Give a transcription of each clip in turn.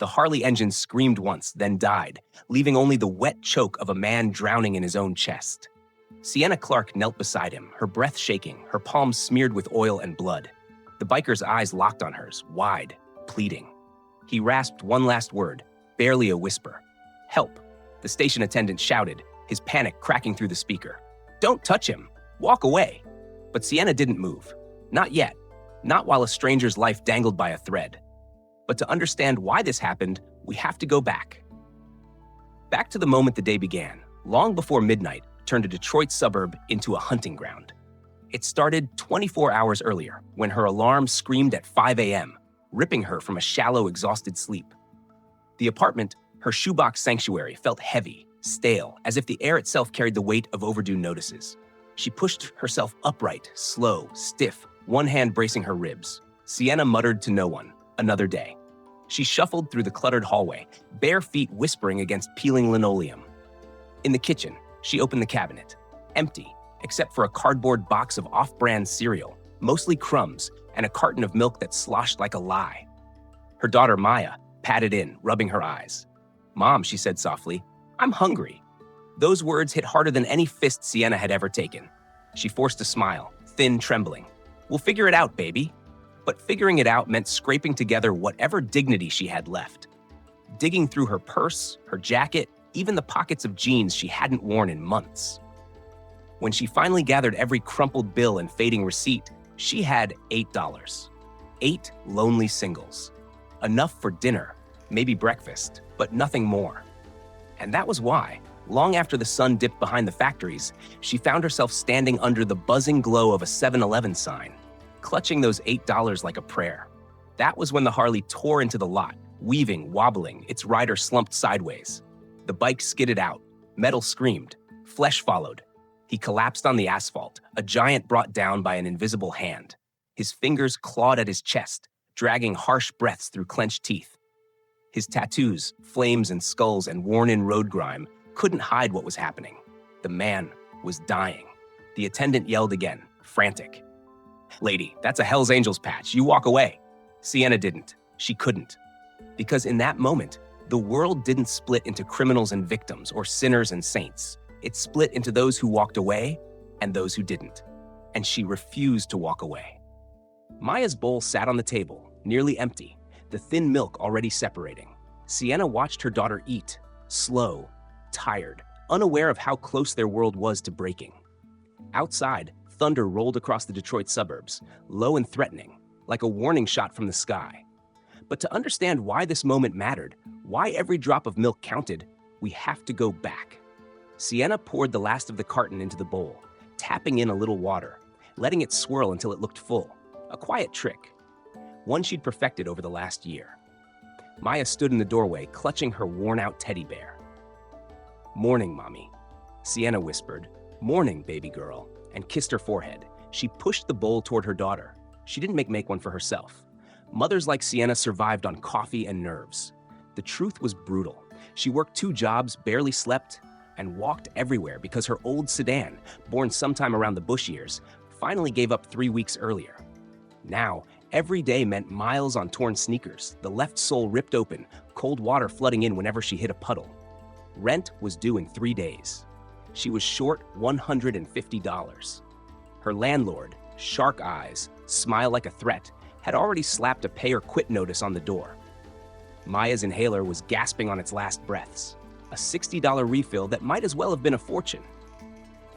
The Harley engine screamed once, then died, leaving only the wet choke of a man drowning in his own chest. Sienna Clark knelt beside him, her breath shaking, her palms smeared with oil and blood. The biker's eyes locked on hers, wide, pleading. He rasped one last word, barely a whisper. "Help," the station attendant shouted, his panic cracking through the speaker. "Don't touch him. Walk away." But Sienna didn't move. Not yet. Not while a stranger's life dangled by a thread. But to understand why this happened, we have to go back. Back to the moment the day began, long before midnight turned a Detroit suburb into a hunting ground. It started 24 hours earlier, when her alarm screamed at 5 a.m., ripping her from a shallow, exhausted sleep. The apartment, her shoebox sanctuary, felt heavy, stale, as if the air itself carried the weight of overdue notices. She pushed herself upright, slow, stiff, one hand bracing her ribs. Sienna muttered to no one, "Another day." She shuffled through the cluttered hallway, bare feet whispering against peeling linoleum. In the kitchen, she opened the cabinet. Empty, except for a cardboard box of off-brand cereal, mostly crumbs, and a carton of milk that sloshed like a lie. Her daughter, Maya, patted in, rubbing her eyes. "Mom," she said softly, "I'm hungry." Those words hit harder than any fist Sienna had ever taken. She forced a smile, thin, trembling. "We'll figure it out, baby." But figuring it out meant scraping together whatever dignity she had left. Digging through her purse, her jacket, even the pockets of jeans she hadn't worn in months. When she finally gathered every crumpled bill and fading receipt, she had $8. 8 lonely singles. Enough for dinner, maybe breakfast, but nothing more. And that was why, long after the sun dipped behind the factories, she found herself standing under the buzzing glow of a 7-Eleven sign, clutching those $8 like a prayer. That was when the Harley tore into the lot, weaving, wobbling, its rider slumped sideways. The bike skidded out, metal screamed, flesh followed. He collapsed on the asphalt, a giant brought down by an invisible hand. His fingers clawed at his chest, dragging harsh breaths through clenched teeth. His tattoos, flames and skulls and worn-in road grime couldn't hide what was happening. The man was dying. The attendant yelled again, frantic. "Lady, that's a Hell's Angels patch. You walk away." Sienna didn't. She couldn't. Because in that moment, the world didn't split into criminals and victims or sinners and saints. It split into those who walked away and those who didn't. And she refused to walk away. Maya's bowl sat on the table, nearly empty, the thin milk already separating. Sienna watched her daughter eat, slow, tired, unaware of how close their world was to breaking. Outside, thunder rolled across the Detroit suburbs, low and threatening, like a warning shot from the sky. But to understand why this moment mattered, why every drop of milk counted, we have to go back. Sienna poured the last of the carton into the bowl, tapping in a little water, letting it swirl until it looked full. A quiet trick, one she'd perfected over the last year. Maya stood in the doorway, clutching her worn-out teddy bear. "Morning, Mommy," Sienna whispered. "Morning, baby girl," and kissed her forehead. She pushed the bowl toward her daughter. She didn't make one for herself. Mothers like Sienna survived on coffee and nerves. The truth was brutal. She worked 2 jobs, barely slept, and walked everywhere because her old sedan, born sometime around the Bush years, finally gave up 3 weeks earlier. Now, every day meant miles on torn sneakers, the left sole ripped open, cold water flooding in whenever she hit a puddle. Rent was due in 3 days. She was short $150. Her landlord, shark eyes, smile like a threat, had already slapped a pay or quit notice on the door. Maya's inhaler was gasping on its last breaths, a $60 refill that might as well have been a fortune.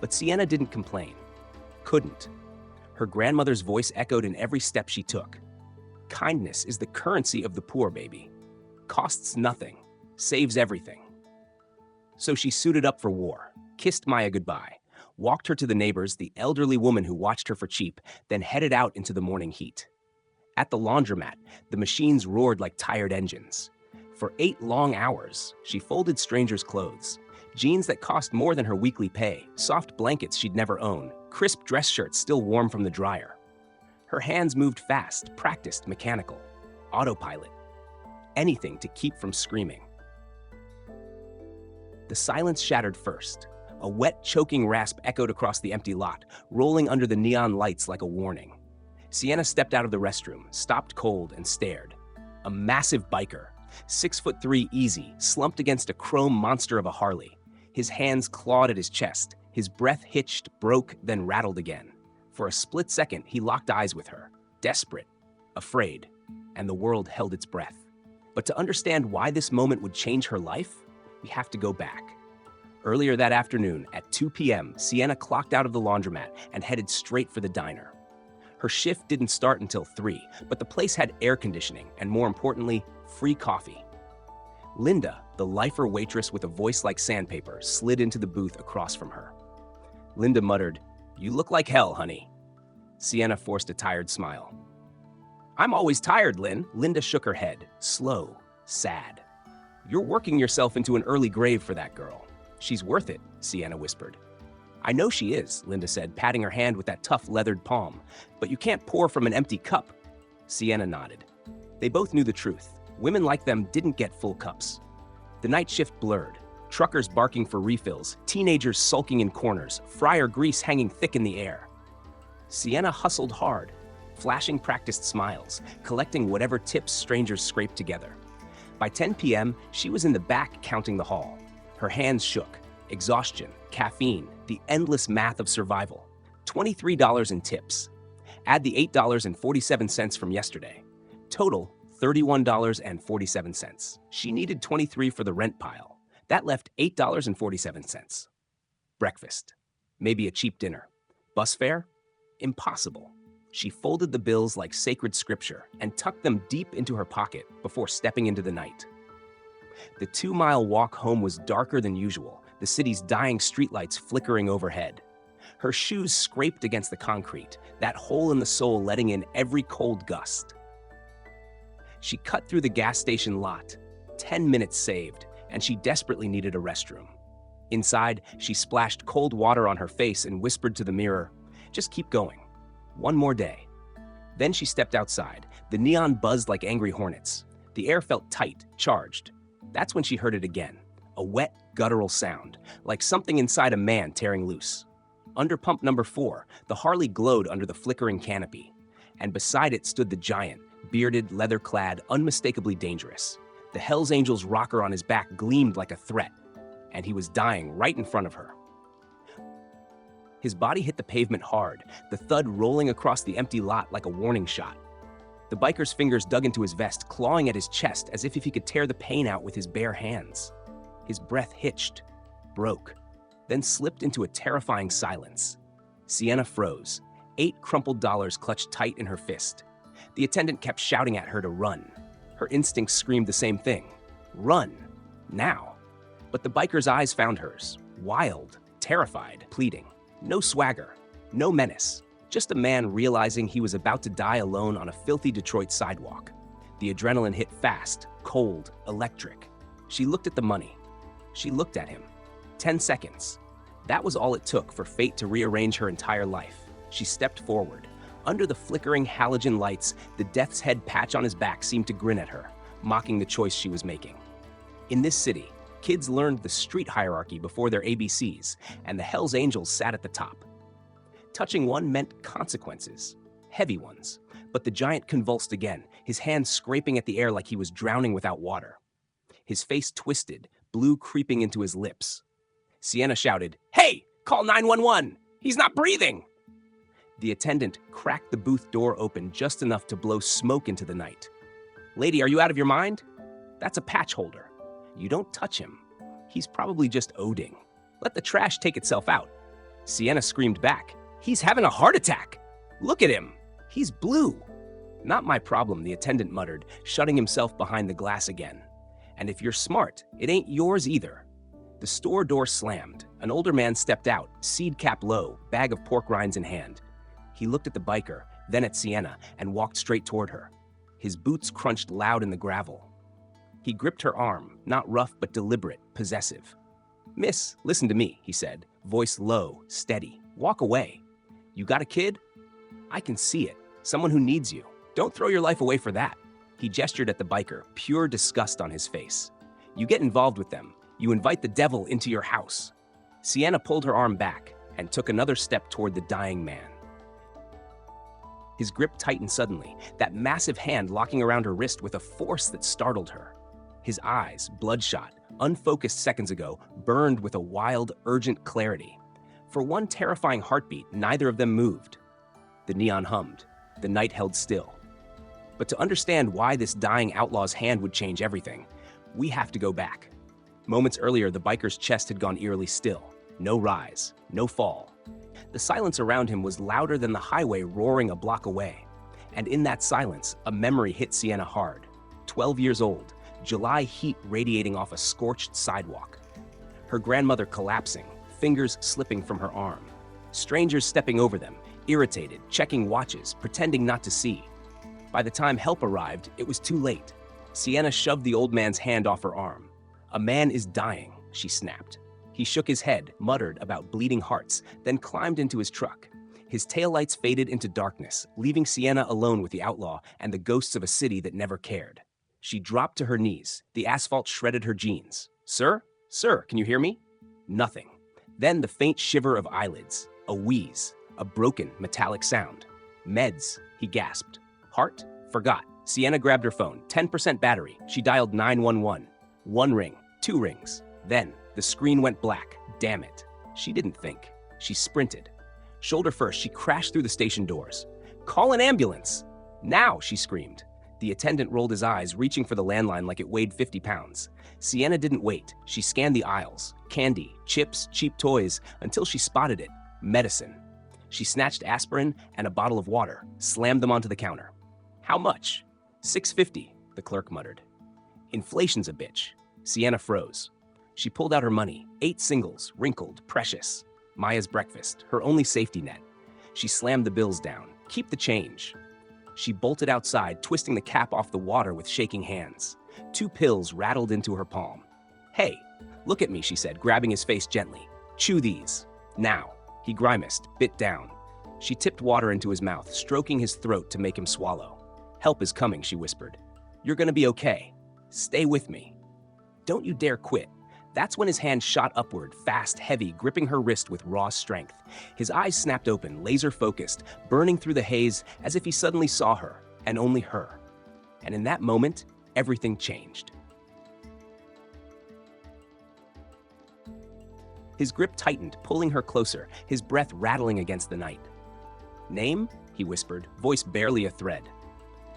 But Sienna didn't complain. Couldn't. Her grandmother's voice echoed in every step she took. Kindness is the currency of the poor, baby. Costs nothing, saves everything. So she suited up for war, kissed Maya goodbye, walked her to the neighbors, the elderly woman who watched her for cheap, then headed out into the morning heat. At the laundromat, the machines roared like tired engines. For 8 long hours, she folded strangers' clothes, jeans that cost more than her weekly pay, soft blankets she'd never own, crisp dress shirts still warm from the dryer. Her hands moved fast, practiced, mechanical, autopilot. Anything to keep from screaming. The silence shattered first. A wet, choking rasp echoed across the empty lot, rolling under the neon lights like a warning. Sienna stepped out of the restroom, stopped cold, and stared. A massive biker, 6'3" easy, slumped against a chrome monster of a Harley. His hands clawed at his chest. His breath hitched, broke, then rattled again. For a split second, he locked eyes with her, desperate, afraid, and the world held its breath. But to understand why this moment would change her life, we have to go back. Earlier that afternoon, at 2 p.m., Sienna clocked out of the laundromat and headed straight for the diner. Her shift didn't start until 3, but the place had air conditioning and, more importantly, free coffee. Linda, the lifer waitress with a voice like sandpaper, slid into the booth across from her. Linda muttered, "You look like hell, honey." Sienna forced a tired smile. "I'm always tired, Lynn." Linda shook her head, slow, sad. "You're working yourself into an early grave for that girl." "She's worth it," Sienna whispered. "I know she is," Linda said, patting her hand with that tough leathered palm. "But you can't pour from an empty cup." Sienna nodded. They both knew the truth. Women like them didn't get full cups. The night shift blurred. Truckers barking for refills, teenagers sulking in corners, fryer grease hanging thick in the air. Sienna hustled hard, flashing practiced smiles, collecting whatever tips strangers scraped together. By 10 p.m., she was in the back counting the haul. Her hands shook. Exhaustion, caffeine, the endless math of survival. $23 in tips. Add the $8.47 from yesterday. Total, $31.47. She needed $23 for the rent pile. That left $8.47. Breakfast. Maybe a cheap dinner. Bus fare? Impossible. She folded the bills like sacred scripture and tucked them deep into her pocket before stepping into the night. The 2-mile walk home was darker than usual, the city's dying streetlights flickering overhead. Her shoes scraped against the concrete, that hole in the sole letting in every cold gust. She cut through the gas station lot, 10 minutes saved, and she desperately needed a restroom. Inside, she splashed cold water on her face and whispered to the mirror, "Just keep going. One more day." Then she stepped outside. The neon buzzed like angry hornets. The air felt tight, charged. That's when she heard it again, a wet, guttural sound, like something inside a man tearing loose. Under pump number 4, the Harley glowed under the flickering canopy, and beside it stood the giant, bearded, leather-clad, unmistakably dangerous. The Hells Angels rocker on his back gleamed like a threat, and he was dying right in front of her. His body hit the pavement hard, the thud rolling across the empty lot like a warning shot. The biker's fingers dug into his vest, clawing at his chest as if he could tear the pain out with his bare hands. His breath hitched, broke, then slipped into a terrifying silence. Sienna froze, 8 crumpled dollars clutched tight in her fist. The attendant kept shouting at her to run. Her instincts screamed the same thing. Run. Now. But the biker's eyes found hers, wild, terrified, pleading. No swagger, no menace. Just a man realizing he was about to die alone on a filthy Detroit sidewalk. The adrenaline hit fast, cold, electric. She looked at the money. She looked at him. 10 seconds. That was all it took for fate to rearrange her entire life. She stepped forward. Under the flickering halogen lights, the death's head patch on his back seemed to grin at her, mocking the choice she was making. In this city, kids learned the street hierarchy before their ABCs, and the Hells Angels sat at the top. Touching one meant consequences, heavy ones, but the giant convulsed again, his hands scraping at the air like he was drowning without water. His face twisted, blue creeping into his lips. Sienna shouted, "Hey, call 911! He's not breathing!" The attendant cracked the booth door open just enough to blow smoke into the night. "Lady, are you out of your mind? That's a patch holder. You don't touch him. He's probably just oding. Let the trash take itself out." Sienna screamed back, "He's having a heart attack! Look at him! He's blue!" "Not my problem," the attendant muttered, shutting himself behind the glass again. "And if you're smart, it ain't yours either." The store door slammed. An older man stepped out, seed cap low, bag of pork rinds in hand. He looked at the biker, then at Sienna, and walked straight toward her. His boots crunched loud in the gravel. He gripped her arm, not rough but deliberate, possessive. "Miss, listen to me," he said, voice low, steady. "Walk away. You got a kid? I can see it. Someone who needs you. Don't throw your life away for that." He gestured at the biker, pure disgust on his face. "You get involved with them. You invite the devil into your house." Sienna pulled her arm back and took another step toward the dying man. His grip tightened suddenly, that massive hand locking around her wrist with a force that startled her. His eyes, bloodshot, unfocused seconds ago, burned with a wild, urgent clarity. For one terrifying heartbeat, neither of them moved. The neon hummed. The night held still. But to understand why this dying outlaw's hand would change everything, we have to go back. Moments earlier, the biker's chest had gone eerily still. No rise, no fall. The silence around him was louder than the highway roaring a block away. And in that silence, a memory hit Sienna hard. 12 years old, July heat radiating off a scorched sidewalk. Her grandmother collapsing, fingers slipping from her arm. Strangers stepping over them, irritated, checking watches, pretending not to see. By the time help arrived, it was too late. Sienna shoved the old man's hand off her arm. "A man is dying," she snapped. He shook his head, muttered about bleeding hearts, then climbed into his truck. His taillights faded into darkness, leaving Sienna alone with the outlaw and the ghosts of a city that never cared. She dropped to her knees. The asphalt shredded her jeans. "Sir? Sir, can you hear me?" Nothing. Then the faint shiver of eyelids, a wheeze, a broken, metallic sound. "Meds," he gasped. "Heart? Forgot." Sienna grabbed her phone, 10% battery. She dialed 911. One ring, two rings. Then, the screen went black. Damn it. She didn't think. She sprinted. Shoulder first, she crashed through the station doors. "Call an ambulance!" "Now!" she screamed. The attendant rolled his eyes, reaching for the landline like it weighed 50 pounds. Sienna didn't wait. She scanned the aisles. Candy, chips, cheap toys, until she spotted it. Medicine. She snatched aspirin and a bottle of water, slammed them onto the counter. "How much?" $6.50, the clerk muttered. "Inflation's a bitch." Sienna froze. She pulled out her money, 8 singles, wrinkled, precious. Maya's breakfast, her only safety net. She slammed the bills down. "Keep the change." She bolted outside, twisting the cap off the water with shaking hands. 2 pills rattled into her palm. "Hey, look at me," she said, grabbing his face gently. "Chew these. Now." He grimaced, bit down. She tipped water into his mouth, stroking his throat to make him swallow. "Help is coming," she whispered. "You're gonna be okay. Stay with me. Don't you dare quit." That's when his hand shot upward, fast, heavy, gripping her wrist with raw strength. His eyes snapped open, laser-focused, burning through the haze as if he suddenly saw her, and only her. And in that moment, everything changed. His grip tightened, pulling her closer, his breath rattling against the night. "Name?" he whispered, voice barely a thread.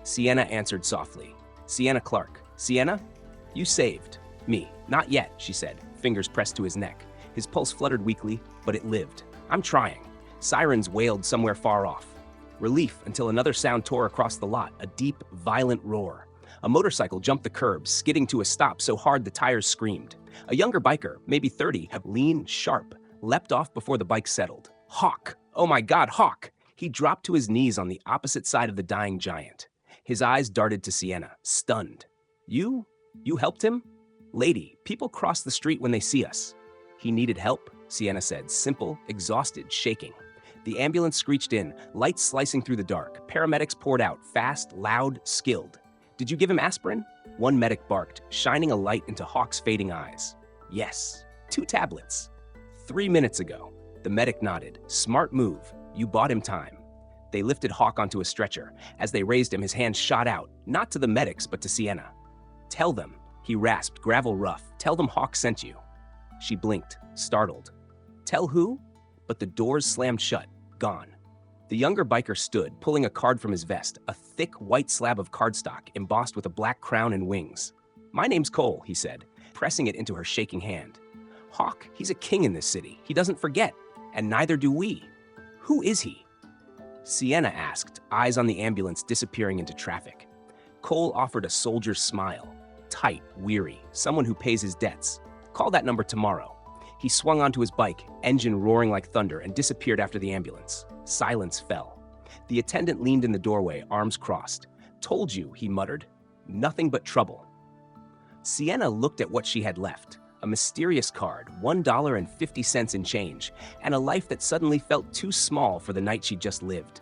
Sienna answered softly. "Sienna Clark." "Sienna? You saved me." "Not yet," she said, fingers pressed to his neck. His pulse fluttered weakly, but it lived. "I'm trying." Sirens wailed somewhere far off. Relief until another sound tore across the lot, a deep, violent roar. A motorcycle jumped the curb, skidding to a stop so hard the tires screamed. A younger biker, maybe 30, lean, sharp, leapt off before the bike settled. Hawk! Oh my God, Hawk! He dropped to his knees on the opposite side of the dying giant. His eyes darted to Sienna, stunned. You helped him?" "Lady, people cross the street when they see us." "He needed help," Sienna said, simple, exhausted, shaking. The ambulance screeched in, lights slicing through the dark. Paramedics poured out, fast, loud, skilled. "Did you give him aspirin?" One medic barked, shining a light into Hawk's fading eyes. "Yes, 2 tablets. 3 minutes ago." The medic nodded. "Smart move. You bought him time." They lifted Hawk onto a stretcher. As they raised him, his hand shot out, not to the medics, but to Sienna. "Tell them," he rasped, gravel rough. "Tell them Hawk sent you." She blinked, startled. "Tell who?" But the doors slammed shut, gone. The younger biker stood, pulling a card from his vest, a thick white slab of cardstock embossed with a black crown and wings. "My name's Cole," he said, pressing it into her shaking hand. "Hawk, he's a king in this city. He doesn't forget, and neither do we. Who is he?" Sienna asked, eyes on the ambulance disappearing into traffic. Cole offered a soldier's smile. Tight, weary, someone who pays his debts. "Call that number tomorrow." He swung onto his bike, engine roaring like thunder, and disappeared after the ambulance. Silence fell. The attendant leaned in the doorway, arms crossed. "Told you," he muttered. "Nothing but trouble." Sienna looked at what she had left. A mysterious card, $1.50 in change, and a life that suddenly felt too small for the night she'd just lived.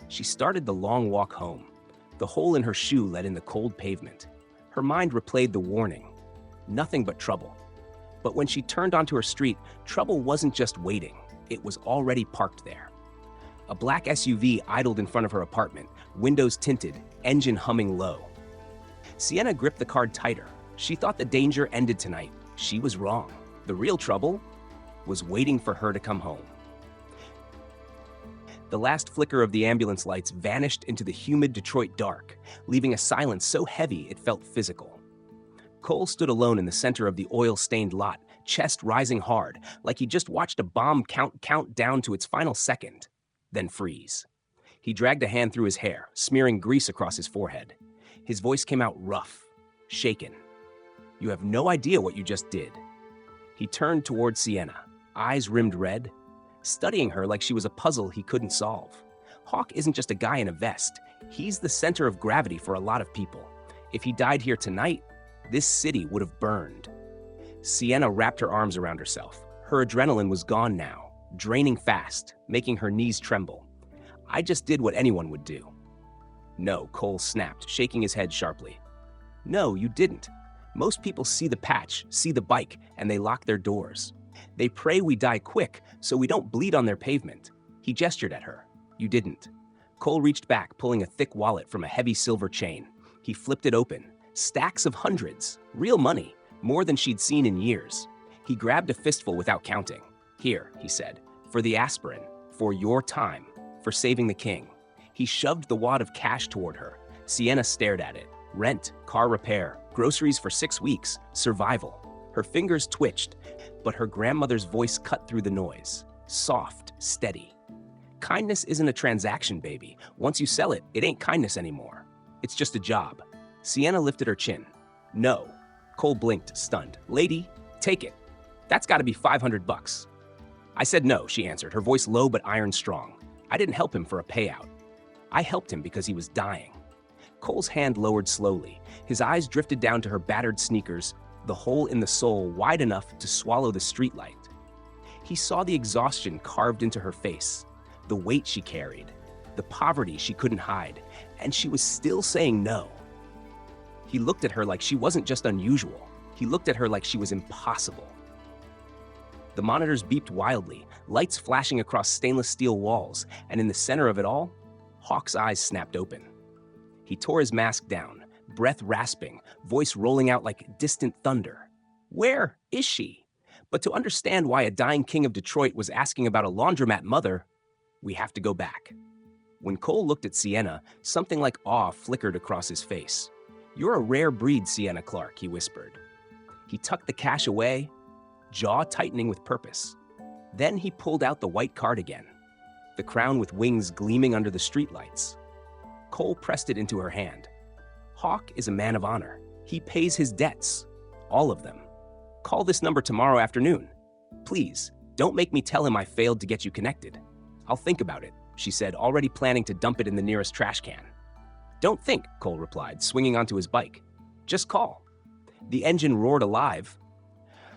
She started the long walk home. The hole in her shoe let in the cold pavement. Her mind replayed the warning. Nothing but trouble. But when she turned onto her street, trouble wasn't just waiting. It was already parked there. A black SUV idled in front of her apartment, windows tinted, engine humming low. Sienna gripped the card tighter. She thought the danger ended tonight. She was wrong. The real trouble was waiting for her to come home. The last flicker of the ambulance lights vanished into the humid Detroit dark, leaving a silence so heavy it felt physical. Cole stood alone in the center of the oil-stained lot, chest rising hard, like he just watched a bomb count down to its final second, then freeze. He dragged a hand through his hair, smearing grease across his forehead. His voice came out rough, shaken. "You have no idea what you just did." He turned toward Sienna, eyes rimmed red, studying her like she was a puzzle he couldn't solve. Hawk isn't just a guy in a vest. He's the center of gravity for a lot of people. If he died here tonight, this city would have burned. Sienna wrapped her arms around herself. Her adrenaline was gone now, draining fast, making her knees tremble. "I just did what anyone would do." "No," Cole snapped, shaking his head sharply. "No, you didn't. Most people see the patch, see the bike, and they lock their doors. They pray we die quick so we don't bleed on their pavement." He gestured at her. "You didn't." Cole reached back, pulling a thick wallet from a heavy silver chain. He flipped it open. Stacks of hundreds. Real money. More than she'd seen in years. He grabbed a fistful without counting. "Here," he said, "for the aspirin, for your time, for saving the king." He shoved the wad of cash toward her. Sienna stared at it. Rent, car repair, groceries for 6 weeks, survival. Her fingers twitched, but her grandmother's voice cut through the noise. Soft, steady. "Kindness isn't a transaction, baby. Once you sell it, it ain't kindness anymore. It's just a job." Sienna lifted her chin. "No." Cole blinked, stunned. "Lady, take it. That's gotta be $500. "I said no," she answered, her voice low but iron strong. "I didn't help him for a payout. I helped him because he was dying." Cole's hand lowered slowly. His eyes drifted down to her battered sneakers, the hole in the sole wide enough to swallow the streetlight. He saw the exhaustion carved into her face, the weight she carried, the poverty she couldn't hide, and she was still saying no. He looked at her like she wasn't just unusual. He looked at her like she was impossible. The monitors beeped wildly, lights flashing across stainless steel walls, and in the center of it all, Hawk's eyes snapped open. He tore his mask down, breath rasping, voice rolling out like distant thunder. Where is she? But to understand why a dying king of Detroit was asking about a laundromat mother, we have to go back. When Cole looked at Sienna, something like awe flickered across his face. "You're a rare breed, Sienna Clark," he whispered. He tucked the cash away, jaw tightening with purpose. Then he pulled out the white card again, the crown with wings gleaming under the streetlights. Cole pressed it into her hand. "Hawk is a man of honor. He pays his debts. All of them. Call this number tomorrow afternoon. Please, don't make me tell him I failed to get you connected." "I'll think about it," she said, already planning to dump it in the nearest trash can. "Don't think," Cole replied, swinging onto his bike. "Just call." The engine roared alive,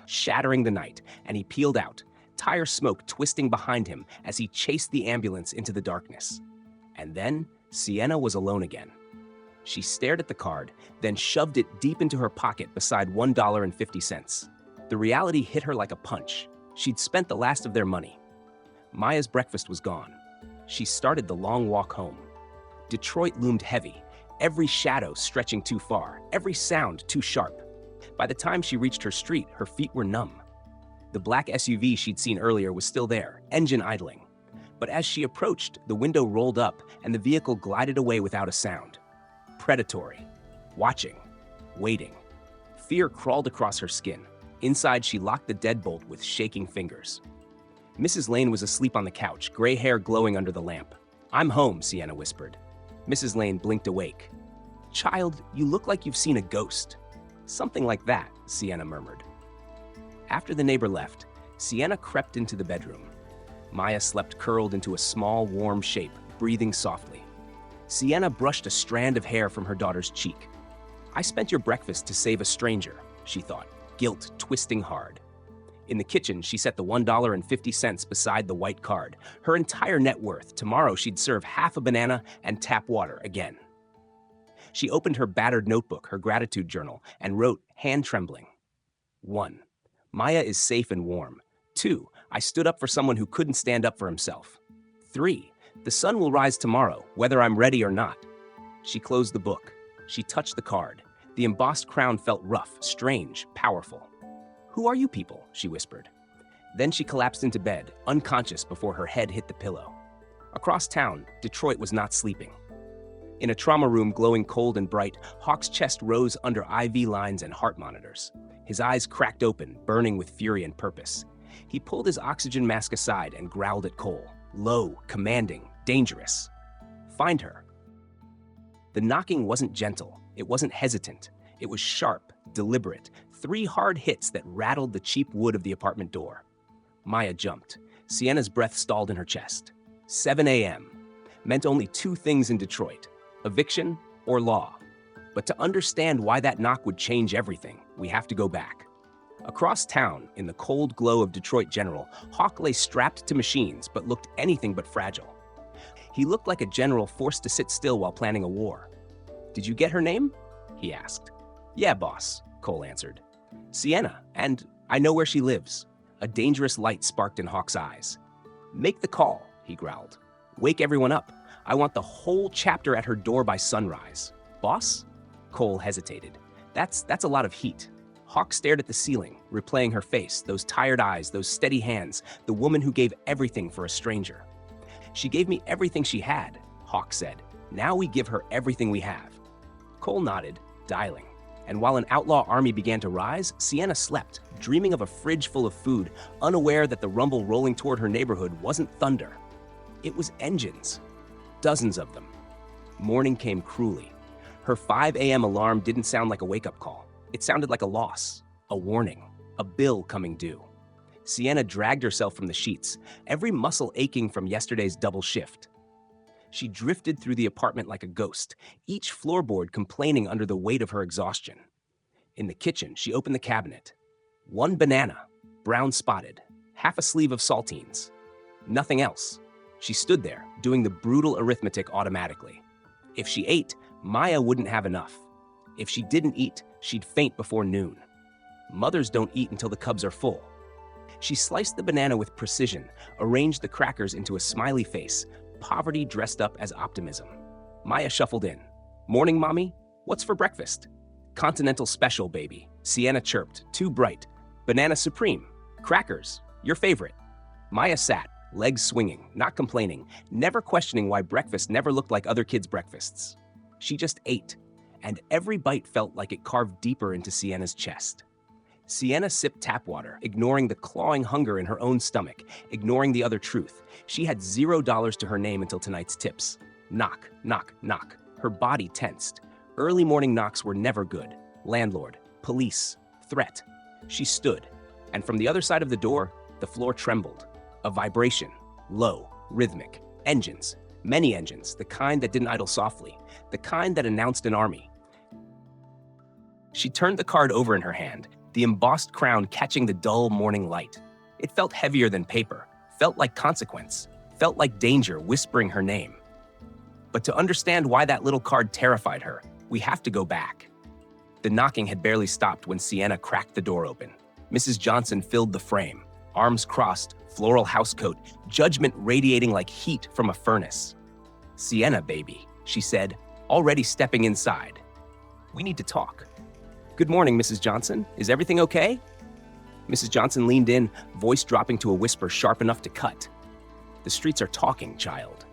shattering the night, and he peeled out, tire smoke twisting behind him as he chased the ambulance into the darkness. And then Sienna was alone again. She stared at the card, then shoved it deep into her pocket beside $1.50. The reality hit her like a punch. She'd spent the last of their money. Maya's breakfast was gone. She started the long walk home. Detroit loomed heavy, every shadow stretching too far, every sound too sharp. By the time she reached her street, her feet were numb. The black SUV she'd seen earlier was still there, engine idling. But as she approached, the window rolled up and the vehicle glided away without a sound. Predatory. Watching. Waiting. Fear crawled across her skin. Inside, she locked the deadbolt with shaking fingers. Mrs. Lane was asleep on the couch, gray hair glowing under the lamp. "I'm home," Sienna whispered. Mrs. Lane blinked awake. "Child, you look like you've seen a ghost." "Something like that," Sienna murmured. After the neighbor left, Sienna crept into the bedroom. Maya slept curled into a small, warm shape, breathing softly. Sienna brushed a strand of hair from her daughter's cheek. "I spent your breakfast to save a stranger," she thought, guilt twisting hard. In the kitchen, she set the $1.50 beside the white card, her entire net worth. Tomorrow, she'd serve half a banana and tap water again. She opened her battered notebook, her gratitude journal, and wrote, hand trembling. 1. Maya is safe and warm. 2. I stood up for someone who couldn't stand up for himself. 3. The sun will rise tomorrow, whether I'm ready or not. She closed the book. She touched the card. The embossed crown felt rough, strange, powerful. "Who are you people?" she whispered. Then she collapsed into bed, unconscious before her head hit the pillow. Across town, Detroit was not sleeping. In a trauma room glowing cold and bright, Hawk's chest rose under IV lines and heart monitors. His eyes cracked open, burning with fury and purpose. He pulled his oxygen mask aside and growled at Cole, low, commanding, dangerous. "Find her." The knocking wasn't gentle. It wasn't hesitant. It was sharp, deliberate, 3 hard hits that rattled the cheap wood of the apartment door. Maya jumped. Sienna's breath stalled in her chest. 7 a.m. meant only 2 things in Detroit: eviction or law. But to understand why that knock would change everything, we have to go back. Across town, in the cold glow of Detroit General, Hawk lay strapped to machines but looked anything but fragile. He looked like a general forced to sit still while planning a war. "Did you get her name?" he asked. "Yeah, boss," Cole answered. "Sienna, and I know where she lives." A dangerous light sparked in Hawk's eyes. "Make the call," he growled. "Wake everyone up. I want the whole chapter at her door by sunrise." "Boss?" Cole hesitated. That's a lot of heat." Hawk stared at the ceiling, replaying her face, those tired eyes, those steady hands, the woman who gave everything for a stranger. "She gave me everything she had," Hawk said. "Now we give her everything we have." Cole nodded, dialing. And while an outlaw army began to rise, Sienna slept, dreaming of a fridge full of food, unaware that the rumble rolling toward her neighborhood wasn't thunder. It was engines. Dozens of them. Morning came cruelly. Her 5 a.m. alarm didn't sound like a wake-up call. It sounded like a loss, a warning, a bill coming due. Sienna dragged herself from the sheets, every muscle aching from yesterday's double shift. She drifted through the apartment like a ghost, each floorboard complaining under the weight of her exhaustion. In the kitchen, she opened the cabinet. 1 banana, brown spotted, half a sleeve of saltines. Nothing else. She stood there, doing the brutal arithmetic automatically. If she ate, Maya wouldn't have enough. If she didn't eat, she'd faint before noon. Mothers don't eat until the cubs are full. She sliced the banana with precision, arranged the crackers into a smiley face, poverty dressed up as optimism. Maya shuffled in. "Morning, Mommy? What's for breakfast?" "Continental special, baby," Sienna chirped, too bright. "Banana supreme. Crackers. Your favorite." Maya sat, legs swinging, not complaining, never questioning why breakfast never looked like other kids' breakfasts. She just ate, and every bite felt like it carved deeper into Sienna's chest. Sienna sipped tap water, ignoring the clawing hunger in her own stomach, ignoring the other truth. She had $0 to her name until tonight's tips. Knock, knock, knock. Her body tensed. Early morning knocks were never good. Landlord, police, threat. She stood, and from the other side of the door, the floor trembled. A vibration, low, rhythmic. Engines, many engines, the kind that didn't idle softly, the kind that announced an army. She turned the card over in her hand, the embossed crown catching the dull morning light. It felt heavier than paper, felt like consequence, felt like danger whispering her name. But to understand why that little card terrified her, we have to go back. The knocking had barely stopped when Sienna cracked the door open. Mrs. Johnson filled the frame, arms crossed, floral housecoat, judgment radiating like heat from a furnace. "Sienna, baby," she said, already stepping inside. "We need to talk." "Good morning, Mrs. Johnson. Is everything okay?" Mrs. Johnson leaned in, voice dropping to a whisper sharp enough to cut. "The streets are talking, child.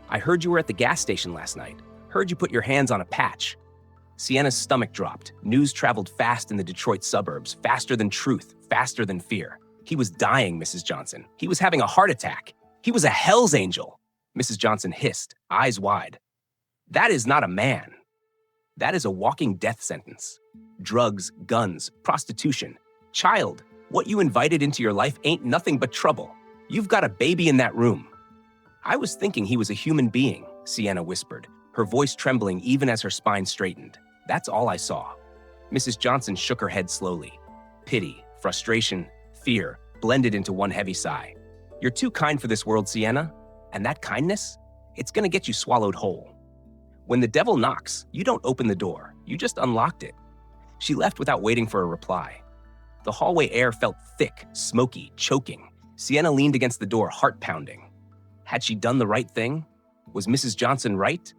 I heard you were at the gas station last night. Heard you put your hands on a patch." Sienna's stomach dropped. News traveled fast in the Detroit suburbs, faster than truth, faster than fear. "He was dying, Mrs. Johnson. He was having a heart attack. He was a Hell's Angel," Mrs. Johnson hissed, eyes wide. "That is not a man. That is a walking death sentence. Drugs, guns, prostitution. Child, what you invited into your life ain't nothing but trouble. You've got a baby in that room." "I was thinking he was a human being," Sienna whispered, her voice trembling even as her spine straightened. "That's all I saw." Mrs. Johnson shook her head slowly. Pity, frustration, fear blended into one heavy sigh. "You're too kind for this world, Sienna. And that kindness, it's gonna get you swallowed whole. When the devil knocks, you don't open the door. You just unlocked it." She left without waiting for a reply. The hallway air felt thick, smoky, choking. Sienna leaned against the door, heart pounding. Had she done the right thing? Was Mrs. Johnson right?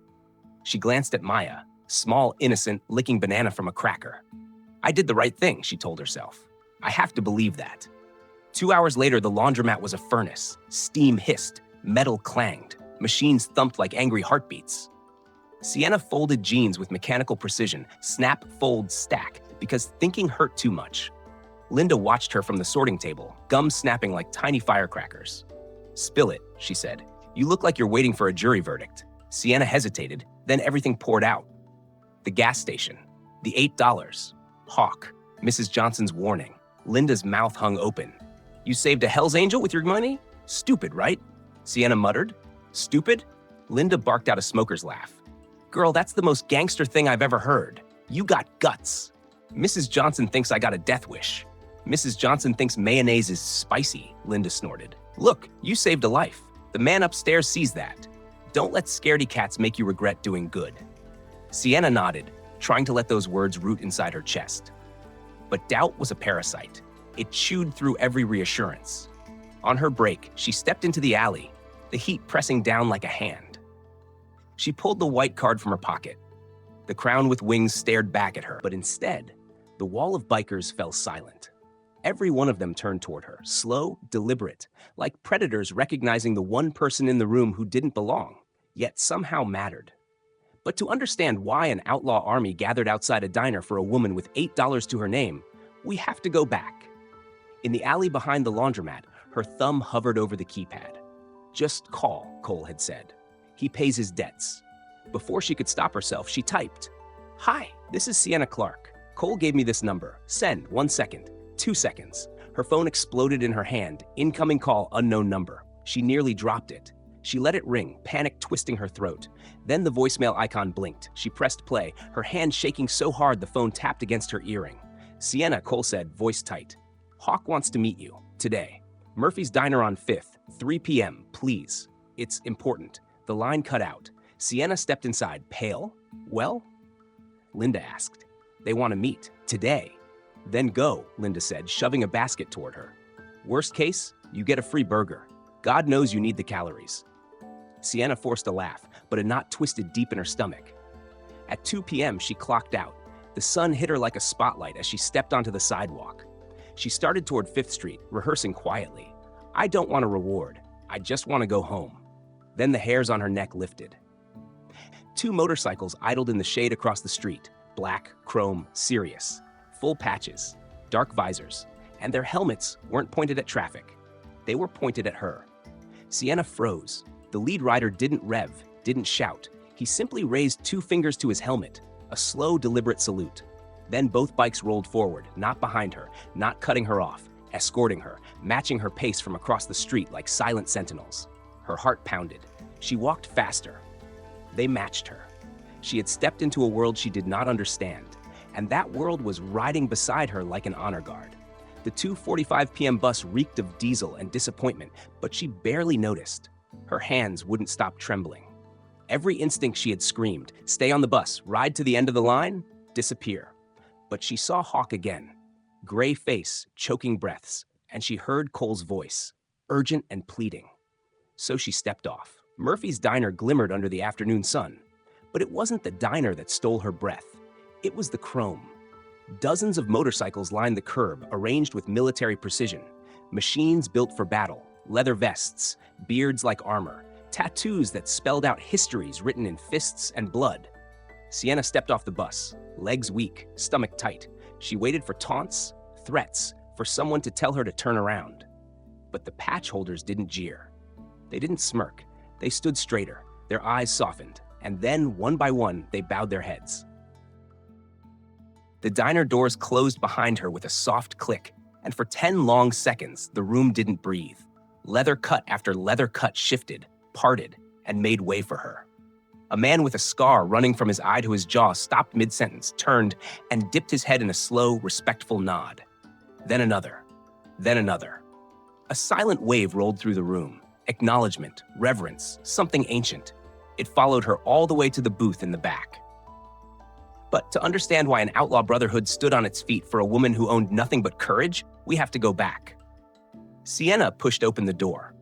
She glanced at Maya. Small, innocent, licking banana from a cracker. I did the right thing, she told herself. I have to believe that. 2 hours later, the laundromat was a furnace. Steam hissed, metal clanged, machines thumped like angry heartbeats. Sienna folded jeans with mechanical precision, snap, fold, stack, because thinking hurt too much. Linda watched her from the sorting table, gums snapping like tiny firecrackers. Spill it, she said. You look like you're waiting for a jury verdict. Sienna hesitated, then everything poured out. The gas station, the $8, Hawk, Mrs. Johnson's warning. Linda's mouth hung open. You saved a Hell's Angel with your money? Stupid, right? Sienna muttered. Stupid? Linda barked out a smoker's laugh. Girl, that's the most gangster thing I've ever heard. You got guts. Mrs. Johnson thinks I got a death wish. Mrs. Johnson thinks mayonnaise is spicy, Linda snorted. Look, you saved a life. The man upstairs sees that. Don't let scaredy cats make you regret doing good. Sienna nodded, trying to let those words root inside her chest. But doubt was a parasite. It chewed through every reassurance. On her break, she stepped into the alley, the heat pressing down like a hand. She pulled the white card from her pocket. The crown with wings stared back at her, but instead, the wall of bikers fell silent. Every one of them turned toward her, slow, deliberate, like predators recognizing the one person in the room who didn't belong, yet somehow mattered. But to understand why an outlaw army gathered outside a diner for a woman with $8 to her name, we have to go back. In the alley behind the laundromat, her thumb hovered over the keypad. Just call, Cole had said. He pays his debts. Before she could stop herself, she typed, Hi, this is Sienna Clark. Cole gave me this number. Send, 1 second, 2 seconds. Her phone exploded in her hand. Incoming call, unknown number. She nearly dropped it. She let it ring, panic twisting her throat. Then the voicemail icon blinked. She pressed play, her hand shaking so hard the phone tapped against her earring. Sienna, Cole said, voice tight. Hawk wants to meet you, today. Murphy's Diner on 5th, 3 p.m., please. It's important. The line cut out. Sienna stepped inside, pale. Well? Linda asked. They want to meet, today. Then go, Linda said, shoving a basket toward her. Worst case, you get a free burger. God knows you need the calories. Sienna forced a laugh, but a knot twisted deep in her stomach. At 2 p.m., she clocked out. The sun hit her like a spotlight as she stepped onto the sidewalk. She started toward 5th Street, rehearsing quietly. I don't want a reward. I just want to go home. Then the hairs on her neck lifted. 2 motorcycles idled in the shade across the street, black, chrome, serious, full patches, dark visors, and their helmets weren't pointed at traffic. They were pointed at her. Sienna froze. The lead rider didn't rev, didn't shout. He simply raised 2 fingers to his helmet, a slow, deliberate salute. Then both bikes rolled forward, not behind her, not cutting her off, escorting her, matching her pace from across the street like silent sentinels. Her heart pounded. She walked faster. They matched her. She had stepped into a world she did not understand, and that world was riding beside her like an honor guard. The 2:45 p.m. bus reeked of diesel and disappointment, but she barely noticed. Her hands wouldn't stop trembling. Every instinct she had screamed, stay on the bus, ride to the end of the line, disappear. But she saw Hawk again. Gray face, choking breaths, and she heard Cole's voice, urgent and pleading. So she stepped off. Murphy's Diner glimmered under the afternoon sun. But it wasn't the diner that stole her breath. It was the chrome. Dozens of motorcycles lined the curb, arranged with military precision. Machines built for battle, leather vests, beards like armor, tattoos that spelled out histories written in fists and blood. Sienna stepped off the bus, legs weak, stomach tight. She waited for taunts, threats, for someone to tell her to turn around. But the patch holders didn't jeer. They didn't smirk. They stood straighter, their eyes softened, and then, one by one, they bowed their heads. The diner doors closed behind her with a soft click, and for 10 long seconds, the room didn't breathe. Leather cut after leather cut shifted, parted, and made way for her. A man with a scar running from his eye to his jaw stopped mid-sentence, turned, and dipped his head in a slow, respectful nod. Then another. Then another. A silent wave rolled through the room. Acknowledgement, reverence, something ancient. It followed her all the way to the booth in the back. But to understand why an outlaw brotherhood stood on its feet for a woman who owned nothing but courage, we have to go back. Sienna pushed open the door.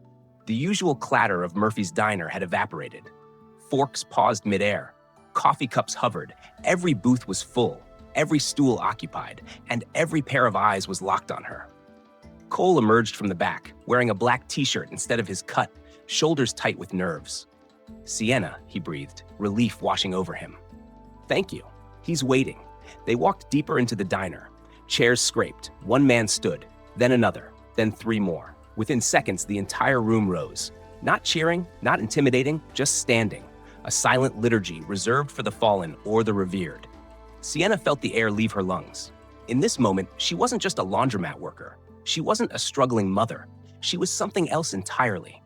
The usual clatter of Murphy's Diner had evaporated. Forks paused midair. Coffee cups hovered, every booth was full, every stool occupied, and every pair of eyes was locked on her. Cole emerged from the back, wearing a black t-shirt instead of his cut, shoulders tight with nerves. "Sienna," he breathed, relief washing over him. "Thank you." He's waiting. They walked deeper into the diner. Chairs scraped. One man stood, then another, then three more. Within seconds, the entire room rose. Not cheering, not intimidating, just standing. A silent liturgy reserved for the fallen or the revered. Sienna felt the air leave her lungs. In this moment, she wasn't just a laundromat worker. She wasn't a struggling mother. She was something else entirely.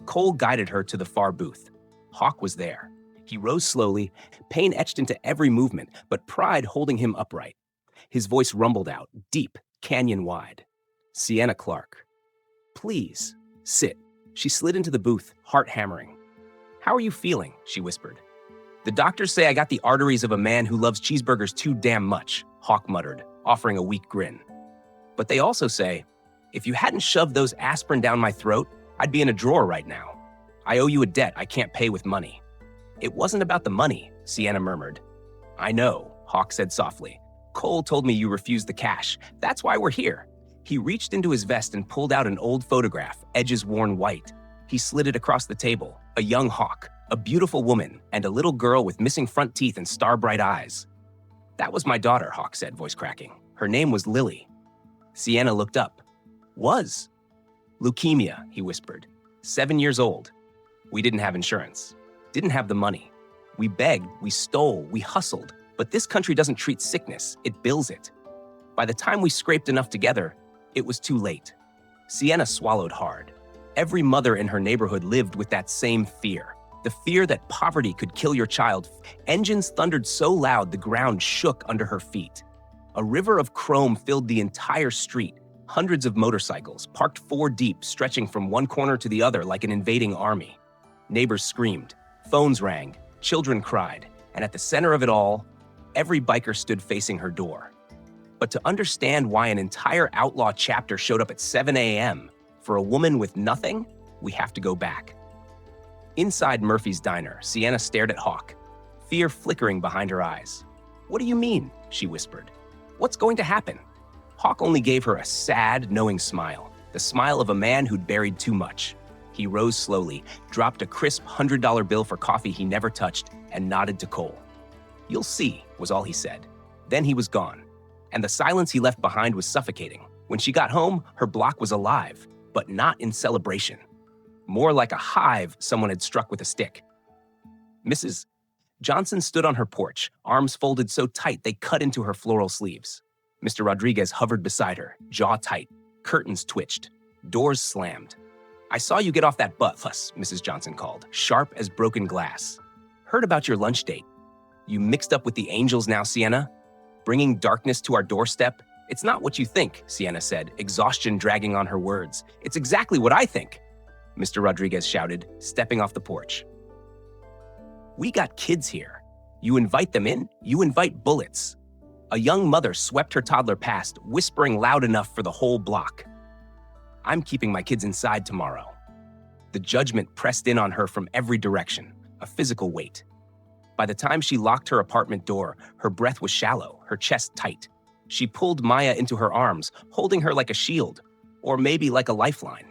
Cole guided her to the far booth. Hawk was there. He rose slowly, pain etched into every movement, but pride holding him upright. His voice rumbled out, deep, canyon-wide. "Sienna Clark. Please, sit." She slid into the booth, heart hammering. "How are you feeling?" she whispered. "The doctors say I got the arteries of a man who loves cheeseburgers too damn much," Hawk muttered, offering a weak grin. "But they also say, if you hadn't shoved those aspirin down my throat, I'd be in a drawer right now. I owe you a debt I can't pay with money." "It wasn't about the money," Sienna murmured. "I know," Hawk said softly. "Cole told me you refused the cash. That's why we're here." He reached into his vest and pulled out an old photograph, edges worn white. He slid it across the table. A young Hawk, a beautiful woman, and a little girl with missing front teeth and star-bright eyes. "That was my daughter," Hawk said, voice cracking. "Her name was Lily." Sienna looked up. "Was?" "Leukemia," he whispered. 7 years old. We didn't have insurance. Didn't have the money. We begged, we stole, we hustled. But this country doesn't treat sickness, it bills it. By the time we scraped enough together, it was too late." Sienna swallowed hard. Every mother in her neighborhood lived with that same fear. The fear that poverty could kill your child. Engines thundered so loud the ground shook under her feet. A river of chrome filled the entire street. Hundreds of motorcycles, parked 4 deep, stretching from one corner to the other like an invading army. Neighbors screamed, phones rang, children cried, and at the center of it all, every biker stood facing her door. But to understand why an entire outlaw chapter showed up at 7 a.m., for a woman with nothing, we have to go back. Inside Murphy's diner, Sienna stared at Hawk, fear flickering behind her eyes. "What do you mean?" she whispered. "What's going to happen?" Hawk only gave her a sad, knowing smile, the smile of a man who'd buried too much. He rose slowly, dropped a crisp $100 bill for coffee he never touched, and nodded to Cole. "You'll see," was all he said. Then he was gone, and the silence he left behind was suffocating. When she got home, her block was alive, but not in celebration. More like a hive someone had struck with a stick. Mrs. Johnson stood on her porch, arms folded so tight they cut into her floral sleeves. Mr. Rodriguez hovered beside her, jaw tight. Curtains twitched. Doors slammed. "I saw you get off that bus," Mrs. Johnson called, sharp as broken glass. "Heard about your lunch date. You mixed up with the angels now, Sienna? Bringing darkness to our doorstep? It's not what you think," Sienna said, exhaustion dragging on her words. "It's exactly what I think," Mr. Rodriguez shouted, stepping off the porch. "We got kids here. You invite them in, you invite bullets." A young mother swept her toddler past, whispering loud enough for the whole block. "I'm keeping my kids inside tomorrow." The judgment pressed in on her from every direction, a physical weight. By the time she locked her apartment door, her breath was shallow, her chest tight. She pulled Maya into her arms, holding her like a shield, or maybe like a lifeline.